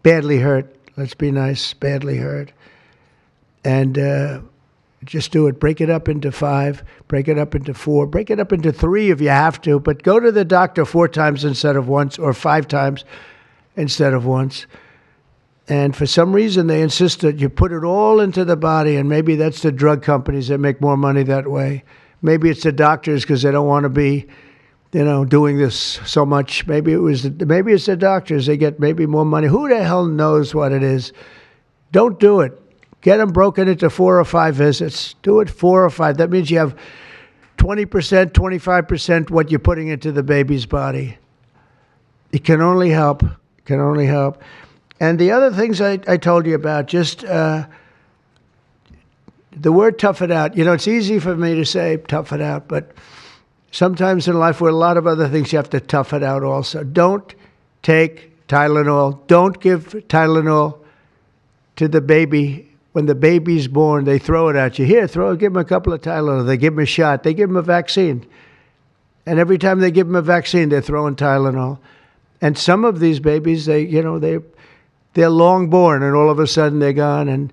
badly hurt. Let's be nice, badly hurt. And just do it. Break it up into 5, break it up into 4, break it up into 3 if you have to, but go to the doctor 4 times instead of once, or 5 times instead of once. And for some reason, they insist that you put it all into the body, and maybe that's the drug companies that make more money that way. Maybe it's the doctors because they don't want to be, doing this so much. Maybe it's the doctors. They get maybe more money. Who the hell knows what it is? Don't do it. Get them broken into 4 or 5 visits. Do it 4 or 5. That means you have 20%, 25% what you're putting into the baby's body. It can only help. It can only help. And the other things I told you about, just the word tough it out. It's easy for me to say tough it out, but sometimes in life with a lot of other things, you have to tough it out also. Don't take Tylenol. Don't give Tylenol to the baby. When the baby's born, they throw it at you. Here, give him a couple of Tylenol. They give him a shot. They give him a vaccine. And every time they give him a vaccine, they're throwing Tylenol. And some of these babies, they're long born, and all of a sudden they're gone. And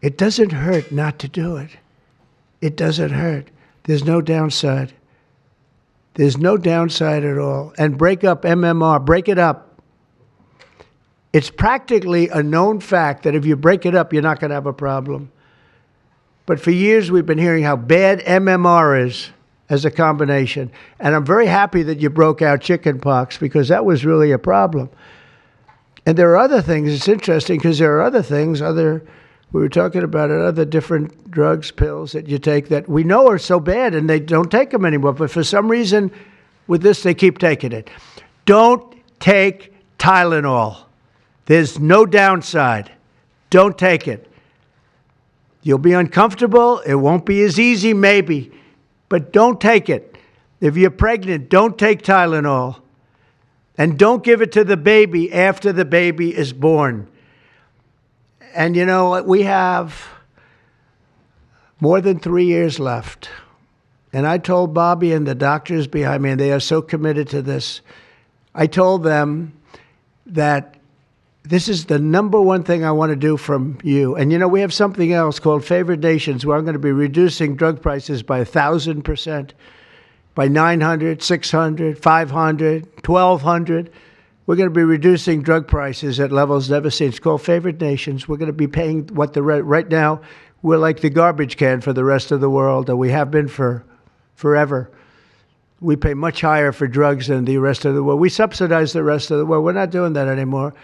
it doesn't hurt not to do it. It doesn't hurt. There's no downside. There's no downside at all. And break up MMR. Break it up. It's practically a known fact that if you break it up, you're not going to have a problem. But for years, we've been hearing how bad MMR is as a combination. And I'm very happy that you broke out chickenpox, because that was really a problem. And there are other things. It's interesting because there are other things, we were talking about it, other different drugs, pills that you take that we know are so bad and they don't take them anymore. But for some reason, with this, they keep taking it. Don't take Tylenol. There's no downside. Don't take it. You'll be uncomfortable. It won't be as easy, maybe. But don't take it. If you're pregnant, don't take Tylenol. And don't give it to the baby after the baby is born. And you know, we have more than 3 years left. And I told Bobby and the doctors behind me, and they are so committed to this, I told them that this is the number one thing I want to do from you. And you know, we have something else called Favored Nations, where I'm going to be reducing drug prices by 1,000%, by 900, 600, 500, 1,200. We're going to be reducing drug prices at levels never seen. It's called Favored Nations. We're going to be paying what right now, we're like the garbage can for the rest of the world, and we have been for forever. We pay much higher for drugs than the rest of the world. We subsidize the rest of the world. We're not doing that anymore.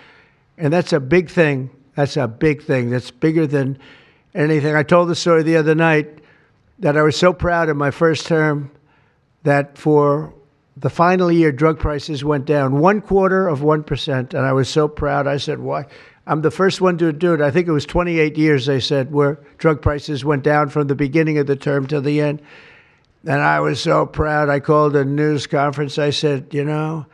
And that's a big thing. That's a big thing. That's bigger than anything. I told the story the other night that I was so proud in my first term that for the final year, drug prices went down 0.25%. And I was so proud. I said, why? I'm the first one to do it. I think it was 28 years, they said, where drug prices went down from the beginning of the term to the end. And I was so proud. I called a news conference. I said, you know,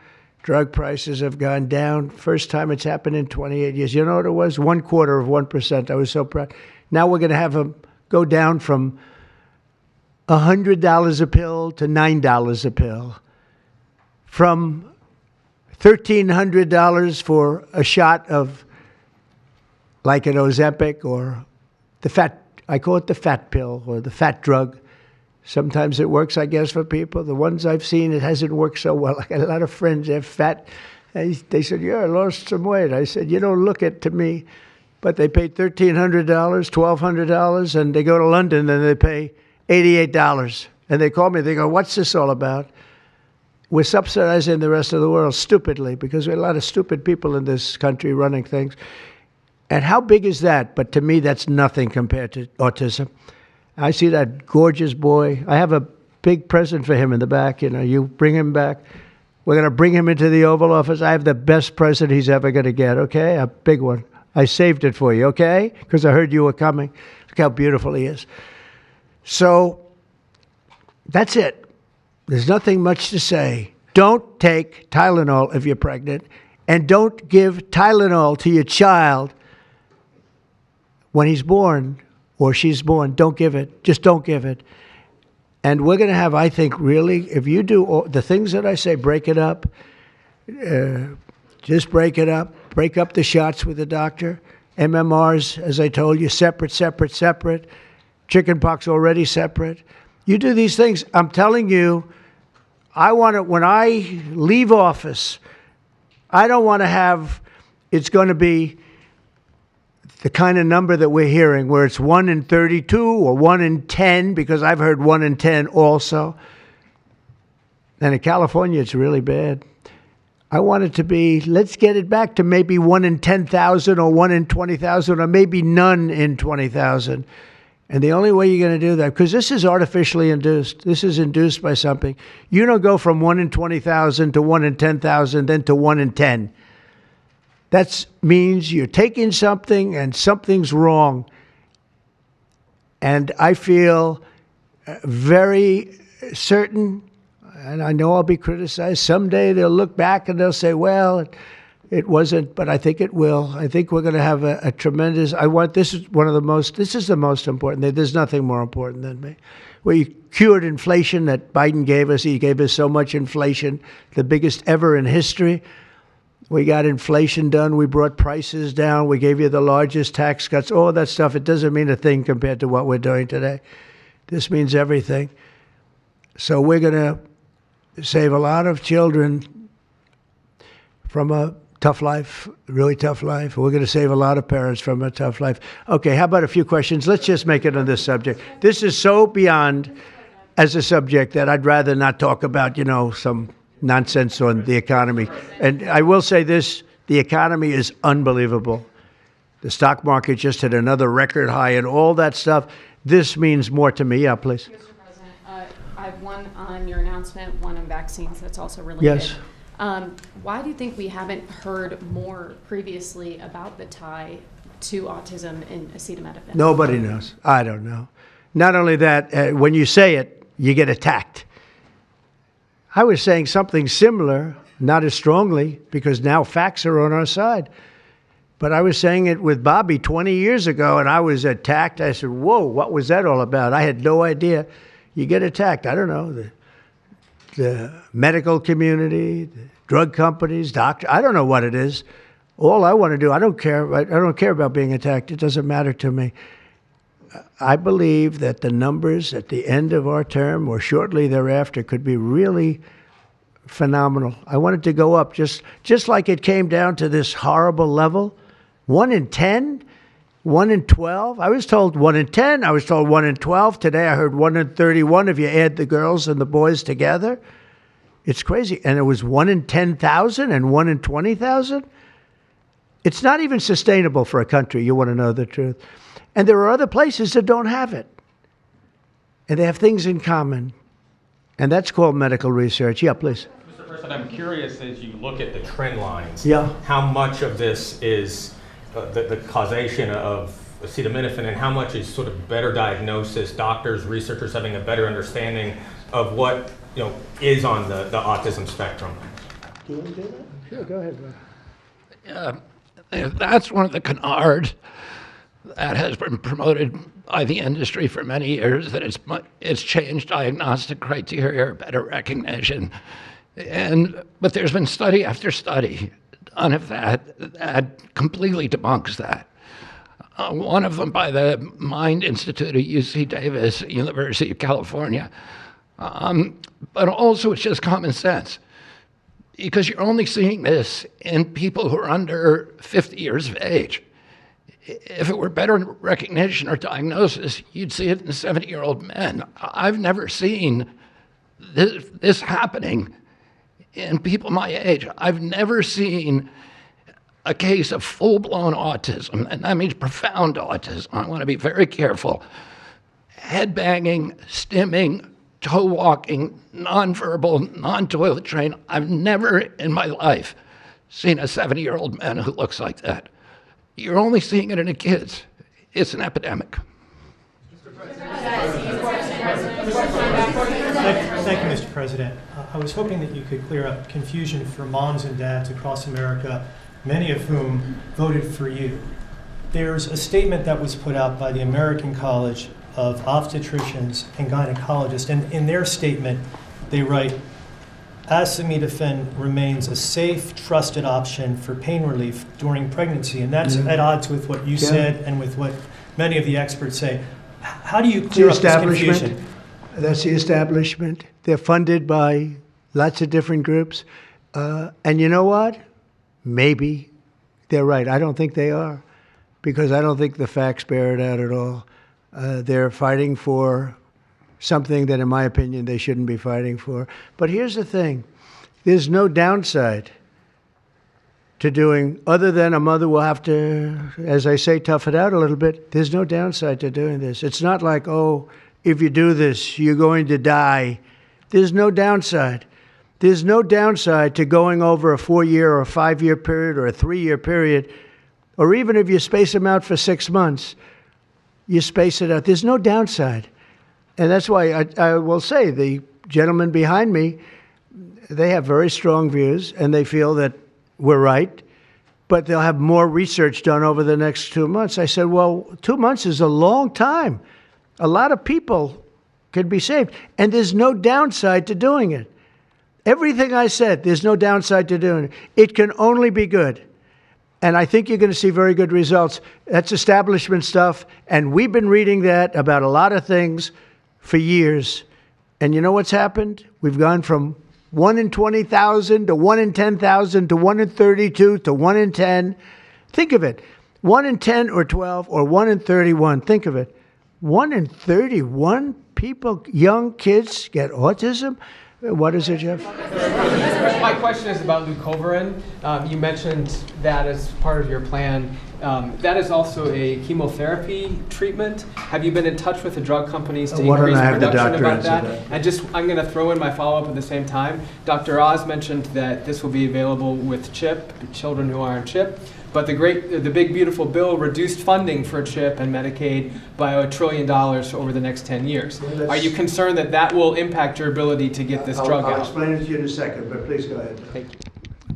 drug prices have gone down. First time it's happened in 28 years. You know what it was? 0.25%. I was so proud. Now we're going to have them go down from $100 a pill to $9 a pill. From $1,300 for a shot of like an Ozempic or I call it the fat pill or the fat drug. Sometimes it works, I guess, for people. The ones I've seen, it hasn't worked so well. I got a lot of friends, they're fat. They said, yeah, I lost some weight. I said, you don't look it to me. But they paid $1,300, $1,200, and they go to London and they pay $88. And they call me, they go, what's this all about? We're subsidizing the rest of the world stupidly because we have a lot of stupid people in this country running things. And how big is that? But to me, that's nothing compared to autism. I see that gorgeous boy. I have a big present for him in the back. You know, you bring him back. We're going to bring him into the Oval Office. I have the best present he's ever going to get, okay? A big one. I saved it for you, okay? Because I heard you were coming. Look how beautiful he is. So that's it. There's nothing much to say. Don't take Tylenol if you're pregnant, and don't give Tylenol to your child when he's born or she's born. Don't give it. Just don't give it. And we're going to have, I think, really, if you do all the things that I say, break it up. Just break it up. Break up the shots with the doctor. MMRs, as I told you, separate. Chickenpox already separate. You do these things. I'm telling you, I want to, when I leave office, I don't want to have, it's going to be the kind of number that we're hearing where it's 1 in 32 or 1 in 10, because I've heard 1 in 10 also. And in California, it's really bad. I want it to be, let's get it back to maybe 1 in 10,000 or 1 in 20,000 or maybe none in 20,000. And the only way you're going to do that, because this is artificially induced. This is induced by something. You don't go from 1 in 20,000 to 1 in 10,000, then to 1 in 10. That means you're taking something and something's wrong. And I feel very certain, and I know I'll be criticized. Someday they'll look back and they'll say, well, it wasn't, but I think it will. I think we're going to have a tremendous, this is the most important. There's nothing more important than me. We cured inflation that Biden gave us. He gave us so much inflation, the biggest ever in history. We got inflation done. We brought prices down. We gave you the largest tax cuts, all that stuff. It doesn't mean a thing compared to what we're doing today. This means everything. So we're going to save a lot of children from a tough life, really tough life. We're going to save a lot of parents from a tough life. Okay, how about a few questions? Let's just make it on this subject. This is so beyond as a subject that I'd rather not talk about, some nonsense on the economy. And I will say this, The economy is unbelievable. The stock market just hit another record high and all that stuff. This means more to me. Yeah, please. Mr. President, I have one on your announcement, one on vaccines that's also related. Yes. Why do you think we haven't heard more previously about the tie to autism in acetaminophen? Nobody knows. I don't know. Not only that, when you say it, you get attacked. I was saying something similar, not as strongly, because now facts are on our side. But I was saying it with Bobby 20 years ago, and I was attacked. I said, whoa, what was that all about? I had no idea. You get attacked. I don't know. The medical community, the drug companies, doctors. I don't know what it is. All I want to do, I don't care. I don't care about being attacked. It doesn't matter to me. I believe that the numbers at the end of our term or shortly thereafter could be really phenomenal. I want it to go up just like it came down to this horrible level. 1 in 10, 1 in 12. I was told 1 in 10. I was told 1 in 12. Today I heard 1 in 31 if you add the girls and the boys together. It's crazy. And it was 1 in 10,000 and 1 in 20,000. It's not even sustainable for a country. You want to know the truth. And there are other places that don't have it. And they have things in common. And that's called medical research. Yeah, please. Mr. President, I'm curious as you look at the trend lines, yeah, how much of this is the causation of acetaminophen and how much is sort of better diagnosis, doctors, researchers having a better understanding of what is on the autism spectrum? Do you want to do that? Sure, go ahead, Rob. That's one of the canards that has been promoted by the industry for many years, that it's changed diagnostic criteria, better recognition. But there's been study after study done of that completely debunks that. One of them by the Mind Institute at UC Davis, University of California. But also it's just common sense, because you're only seeing this in people who are under 50 years of age. If it were better recognition or diagnosis, you'd see it in 70-year-old men. I've never seen this happening in people my age. I've never seen a case of full-blown autism, and that means profound autism. I want to be very careful. Head banging, stimming, toe walking, nonverbal, non-toilet trained. I've never in my life seen a 70-year-old man who looks like that. You're only seeing it in the kids. It's an epidemic. Thank you, Mr. President. I was hoping that you could clear up confusion for moms and dads across America, many of whom voted for you. There's a statement that was put out by the American College of Obstetricians and Gynecologists, and in their statement, they write, acetaminophen remains a safe, trusted option for pain relief during pregnancy, and that's at odds with what you said and with what many of the experts say. How do you clear up this confusion? That's the establishment. They're funded by lots of different groups. And you know what? Maybe they're right. I don't think they are, because I don't think the facts bear it out at all. They're fighting for something that, in my opinion, they shouldn't be fighting for. But here's the thing. There's no downside to doing, other than a mother will have to, as I say, tough it out a little bit. There's no downside to doing this. It's not like, oh, if you do this, you're going to die. There's no downside. There's no downside to going over a 4-year or a 5-year period or a 3-year period, or even if you space them out for 6 months, you space it out. There's no downside. And that's why I will say the gentlemen behind me, they have very strong views, and they feel that we're right, but they'll have more research done over the next 2 months. I said, well, 2 months is a long time. A lot of people could be saved, and there's no downside to doing it. Everything I said, there's no downside to doing it. It can only be good. And I think you're going to see very good results. That's establishment stuff, and we've been reading that about a lot of things for years. And you know what's happened? We've gone from 1 in 20,000 to 1 in 10,000 to 1 in 32 to 1 in 10. Think of it. 1 in 10 or 12 or 1 in 31. Think of it. 1 in 31 people, young kids, get autism. What is it, Jeff? My question is about leucovorin. You mentioned that as part of your plan. That is also a chemotherapy treatment. Have you been in touch with the drug companies to Why don't increase I have the production doctor about answer that? that? And just, I'm going to throw in my follow-up at the same time. Dr. Oz mentioned that this will be available with CHIP, children who are on CHIP. But the big beautiful bill reduced funding for CHIP and Medicaid by $1 trillion over the next 10 years. Are you concerned that that will impact your ability to get this drug out? I'll explain it to you in a second, but please go ahead. Thank you.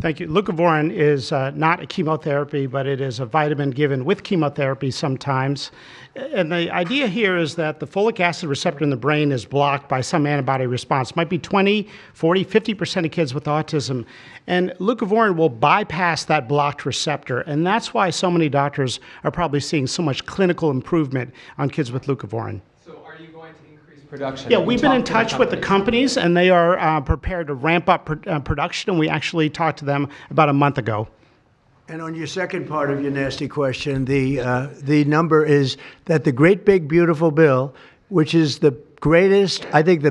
Thank you. Leucovorin is not a chemotherapy, but it is a vitamin given with chemotherapy sometimes. And the idea here is that the folic acid receptor in the brain is blocked by some antibody response. It might be 20, 40, 50% of kids with autism. And leucovorin will bypass that blocked receptor. And that's why so many doctors are probably seeing so much clinical improvement on kids with leucovorin. Production. Yeah, we've been in touch with the companies, and they are prepared to ramp up production, and we actually talked to them about a month ago. And on your second part of your nasty question, the number is that the great big beautiful bill, which is the greatest, I think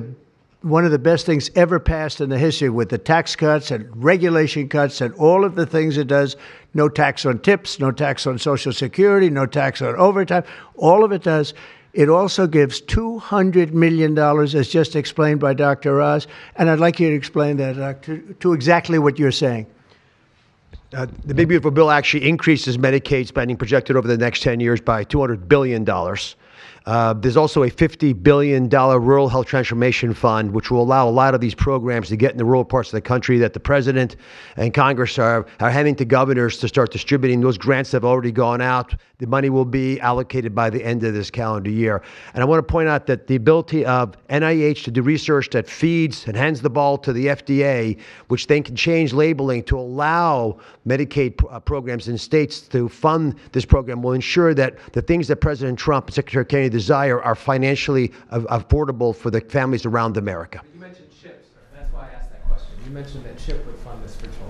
one of the best things ever passed in the history, with the tax cuts and regulation cuts and all of the things it does, no tax on tips, no tax on Social Security, no tax on overtime, all of it does. It also gives $200 million, as just explained by Dr. Oz, and I'd like you to explain that to exactly what you're saying. The Big Beautiful Bill actually increases Medicaid spending projected over the next 10 years by $200 billion. There's also a $50 billion rural health transformation fund, which will allow a lot of these programs to get in the rural parts of the country that the president and Congress are handing to governors to start distributing. Those grants have already gone out. The money will be allocated by the end of this calendar year. And I want to point out that the ability of NIH to do research that feeds and hands the ball to the FDA, which then can change labeling to allow Medicaid programs in states to fund this program, will ensure that the things that President Trump and Secretary Kennedy desire are financially affordable for the families around America. You mentioned CHIP, sir. That's why I asked that question. You mentioned that CHIP would fund this for children.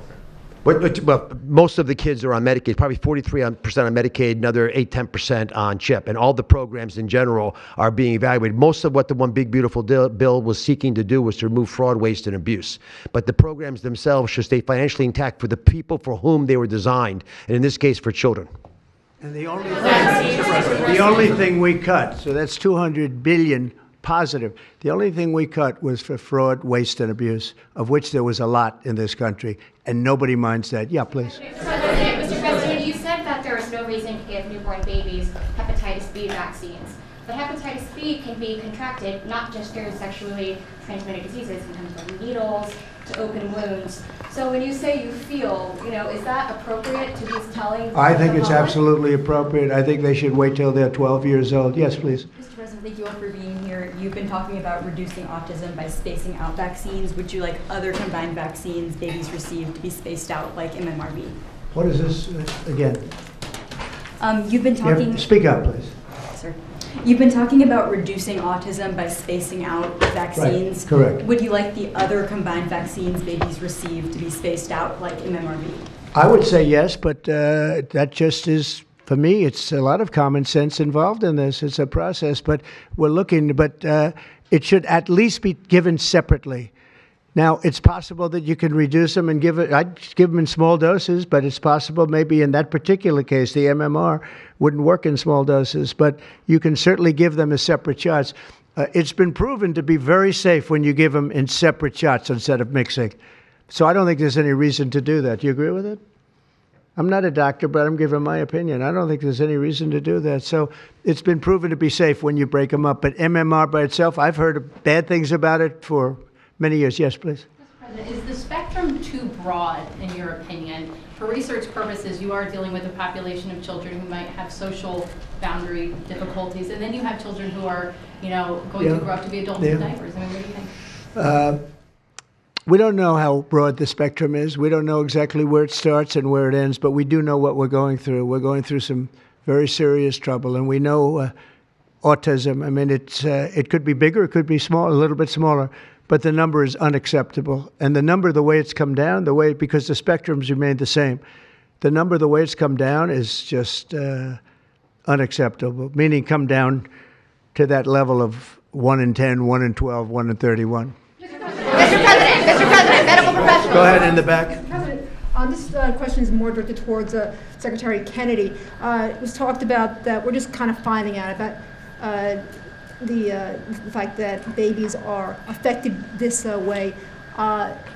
But most of the kids are on Medicaid, probably 43% on Medicaid, another 8-10% on CHIP. And all the programs in general are being evaluated. Most of what the One Big Beautiful Bill was seeking to do was to remove fraud, waste, and abuse. But the programs themselves should stay financially intact for the people for whom they were designed, and in this case, for children. And the only thing we cut, so that's $200 billion positive. The only thing we cut was for fraud, waste, and abuse, of which there was a lot in this country, and nobody minds that. Yeah, please. Mr. President, you said that there is no reason to give newborn babies hepatitis B vaccines. But hepatitis B can be contracted not just through sexually transmitted diseases, sometimes from needles to open wounds. So when you say you feel, is that appropriate to be telling? I think it's absolutely appropriate. I think they should wait till they're 12 years old. Yes, please. Mr. President, thank you all for being here. You've been talking about reducing autism by spacing out vaccines. Would you like other combined vaccines babies receive to be spaced out, like MMRV? What is this again? You've been talking. Speak up, please. Sir. You've been talking about reducing autism by spacing out vaccines. Right. Correct. Would you like the other combined vaccines babies receive to be spaced out, like MMRV? I would say yes, but that just is, for me, it's a lot of common sense involved in this. It's a process, but we're looking, but it should at least be given separately. Now, it's possible that you can reduce them and I'd give them in small doses, but it's possible maybe in that particular case, the MMR wouldn't work in small doses, but you can certainly give them as separate shots. It's been proven to be very safe when you give them in separate shots instead of mixing. So I don't think there's any reason to do that. Do you agree with it? I'm not a doctor, but I'm giving my opinion. I don't think there's any reason to do that. So it's been proven to be safe when you break them up. But MMR by itself, I've heard bad things about it for many years. Yes, please. Mr. President, is the spectrum too broad, in your opinion? For research purposes, you are dealing with a population of children who might have social boundary difficulties, and then you have children who are, going to grow up to be adults in diapers. I mean, what do you think? We don't know how broad the spectrum is. We don't know exactly where it starts and where it ends, but we do know what we're going through. We're going through some very serious trouble, and we know autism. I mean, it could be bigger, it could be small, a little bit smaller, but the number is unacceptable. And the number, the way it's come down, because the spectrums remain the same, the number, the way it's come down is just unacceptable, meaning come down to that level of 1 in 10, 1 in 12, 1 in 31. Mr. President, medical professionals. Go ahead in the back. President, this question is more directed towards Secretary Kennedy. It was talked about that we're just kind of finding out about the fact that babies are affected this way.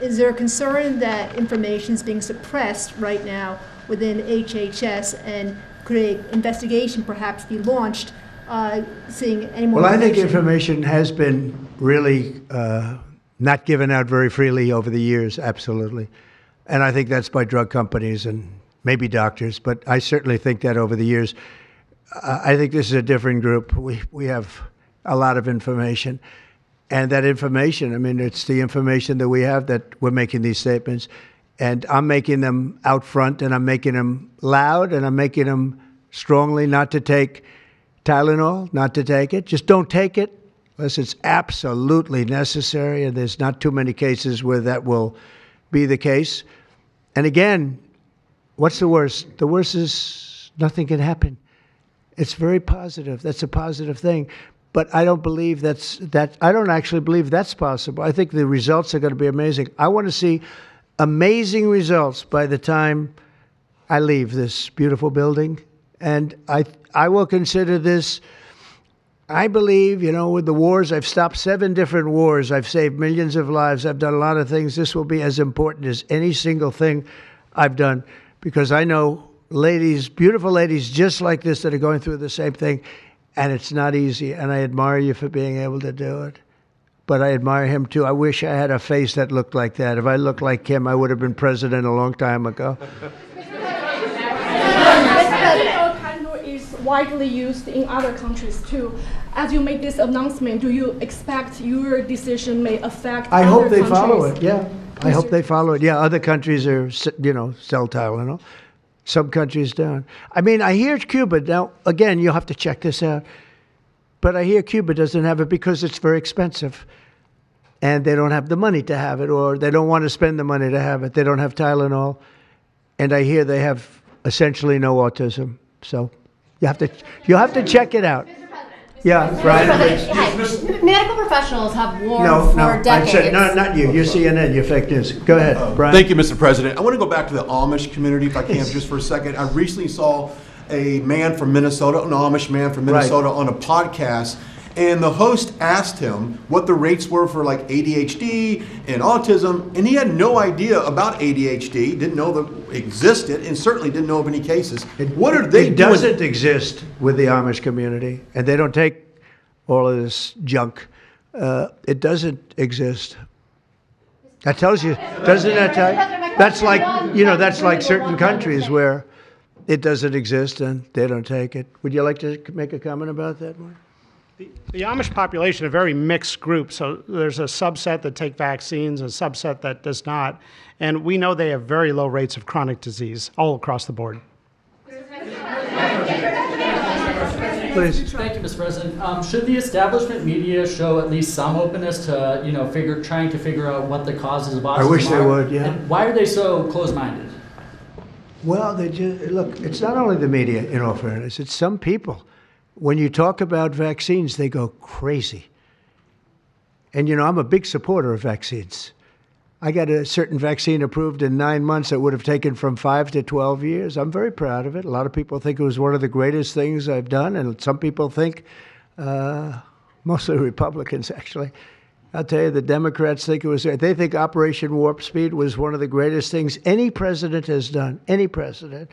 Is there a concern that information is being suppressed right now within HHS, and could an investigation perhaps be launched seeing any more Well, I think information has been really not given out very freely over the years, absolutely. And I think that's by drug companies and maybe doctors, but I certainly think that over the years. I think this is a different group. We have a lot of information. And that information, I mean, it's the information that we have that we're making these statements. And I'm making them out front, and I'm making them loud, and I'm making them strongly not to take Tylenol, not to take it. Just don't take it unless it's absolutely necessary, and there's not too many cases where that will be the case. And again, what's the worst? The worst is nothing can happen. It's very positive. That's a positive thing. But I don't believe I don't actually believe that's possible. I think the results are going to be amazing. I want to see amazing results by the time I leave this beautiful building. And I will consider this, I believe, with the wars, I've stopped 7 different wars. I've saved millions of lives. I've done a lot of things. This will be as important as any single thing I've done, because I know ladies, beautiful ladies just like this that are going through the same thing. And it's not easy, and I admire you for being able to do it. But I admire him, too. I wish I had a face that looked like that. If I looked like him, I would have been president a long time ago. Tylenol is widely used in other countries, too. As you make this announcement, do you expect your decision may affect I other hope they countries? follow it, yeah. I hope they follow it. Yeah, other countries are, sell Tylenol. Some countries don't. I mean, I hear Cuba, now, again, you'll have to check this out, but I hear Cuba doesn't have it because it's very expensive, and they don't have the money to have it, or they don't want to spend the money to have it. They don't have Tylenol, and I hear they have essentially no autism. So you'll have to check it out. Yeah, Brian. Medical professionals have warned for decades. I said, no, not you. You're CNN. You're fake news. Go ahead, Brian. Thank you, Mr. President. I want to go back to the Amish community, if I can, just for a second. I recently saw a man from Minnesota, an Amish man from Minnesota, on a podcast, and the host asked him what the rates were for like ADHD and autism, and he had no idea about ADHD, didn't know that it existed, and certainly didn't know of any cases. What are they doing? It doesn't exist with the Amish community, and they don't take all of this junk. It doesn't exist. That tells you, doesn't that tell you? That's like, that's like certain countries where it doesn't exist and they don't take it. Would you like to make a comment about that, Mark? The Amish population, a very mixed group. So there's a subset that take vaccines, a subset that does not. And we know they have very low rates of chronic disease all across the board. Please. Thank you, Mr. President. Should the establishment media show at least some openness to, trying to figure out what the causes of autism are? I wish they would, yeah. And why are they so closed-minded? Well, look, it's not only the media, in all fairness, it's some people. When you talk about vaccines, they go crazy. And, I'm a big supporter of vaccines. I got a certain vaccine approved in 9 months that would have taken from 5 to 12 years. I'm very proud of it. A lot of people think it was one of the greatest things I've done, and some people think, mostly Republicans, actually. I'll tell you, the Democrats think it was, they think Operation Warp Speed was one of the greatest things any president has done, any president.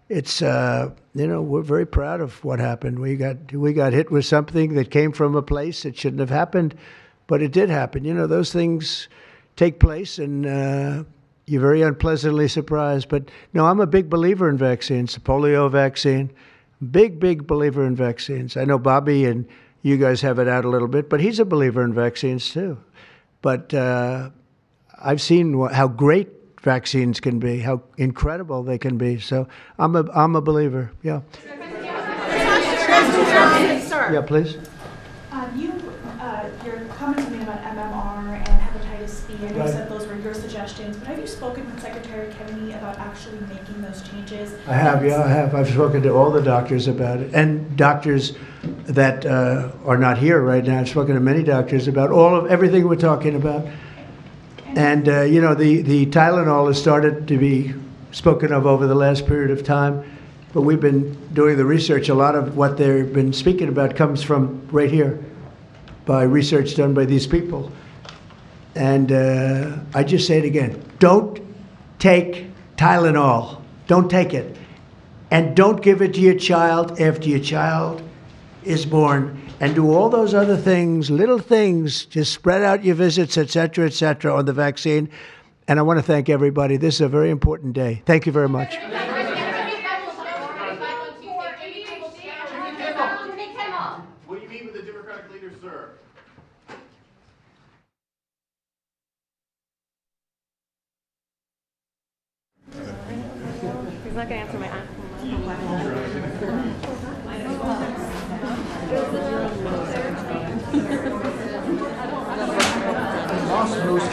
It's, we're very proud of what happened. We got hit with something that came from a place that shouldn't have happened, but it did happen. Those things take place, and you're very unpleasantly surprised. But no, I'm a big believer in vaccines. The polio vaccine, big believer in vaccines. I know Bobby and you guys have it out a little bit, but he's a believer in vaccines too. But I've seen how great vaccines can be, how incredible they can be. So I'm a believer. Yeah. Yeah, please. Your comments made about MMR and hepatitis B, I know you said those were your suggestions, but have you spoken with Secretary Kennedy about actually making those changes? I have, yeah, I have. I've spoken to all the doctors about it, and doctors that are not here right now. I've spoken to many doctors about everything we're talking about. And, you know, the Tylenol has started to be spoken of over the last period of time, but we've been doing the research. A lot of what they've been speaking about comes from right here by research done by these people. And I just say it again, don't take Tylenol. Don't take it. And don't give it to your child after your child is born. And do all those other things, little things, just spread out your visits, et cetera, on the vaccine. And I want to thank everybody. This is a very important day. Thank you very much. What do you mean with the Democratic leader, sir? He's not going to answer my Lost most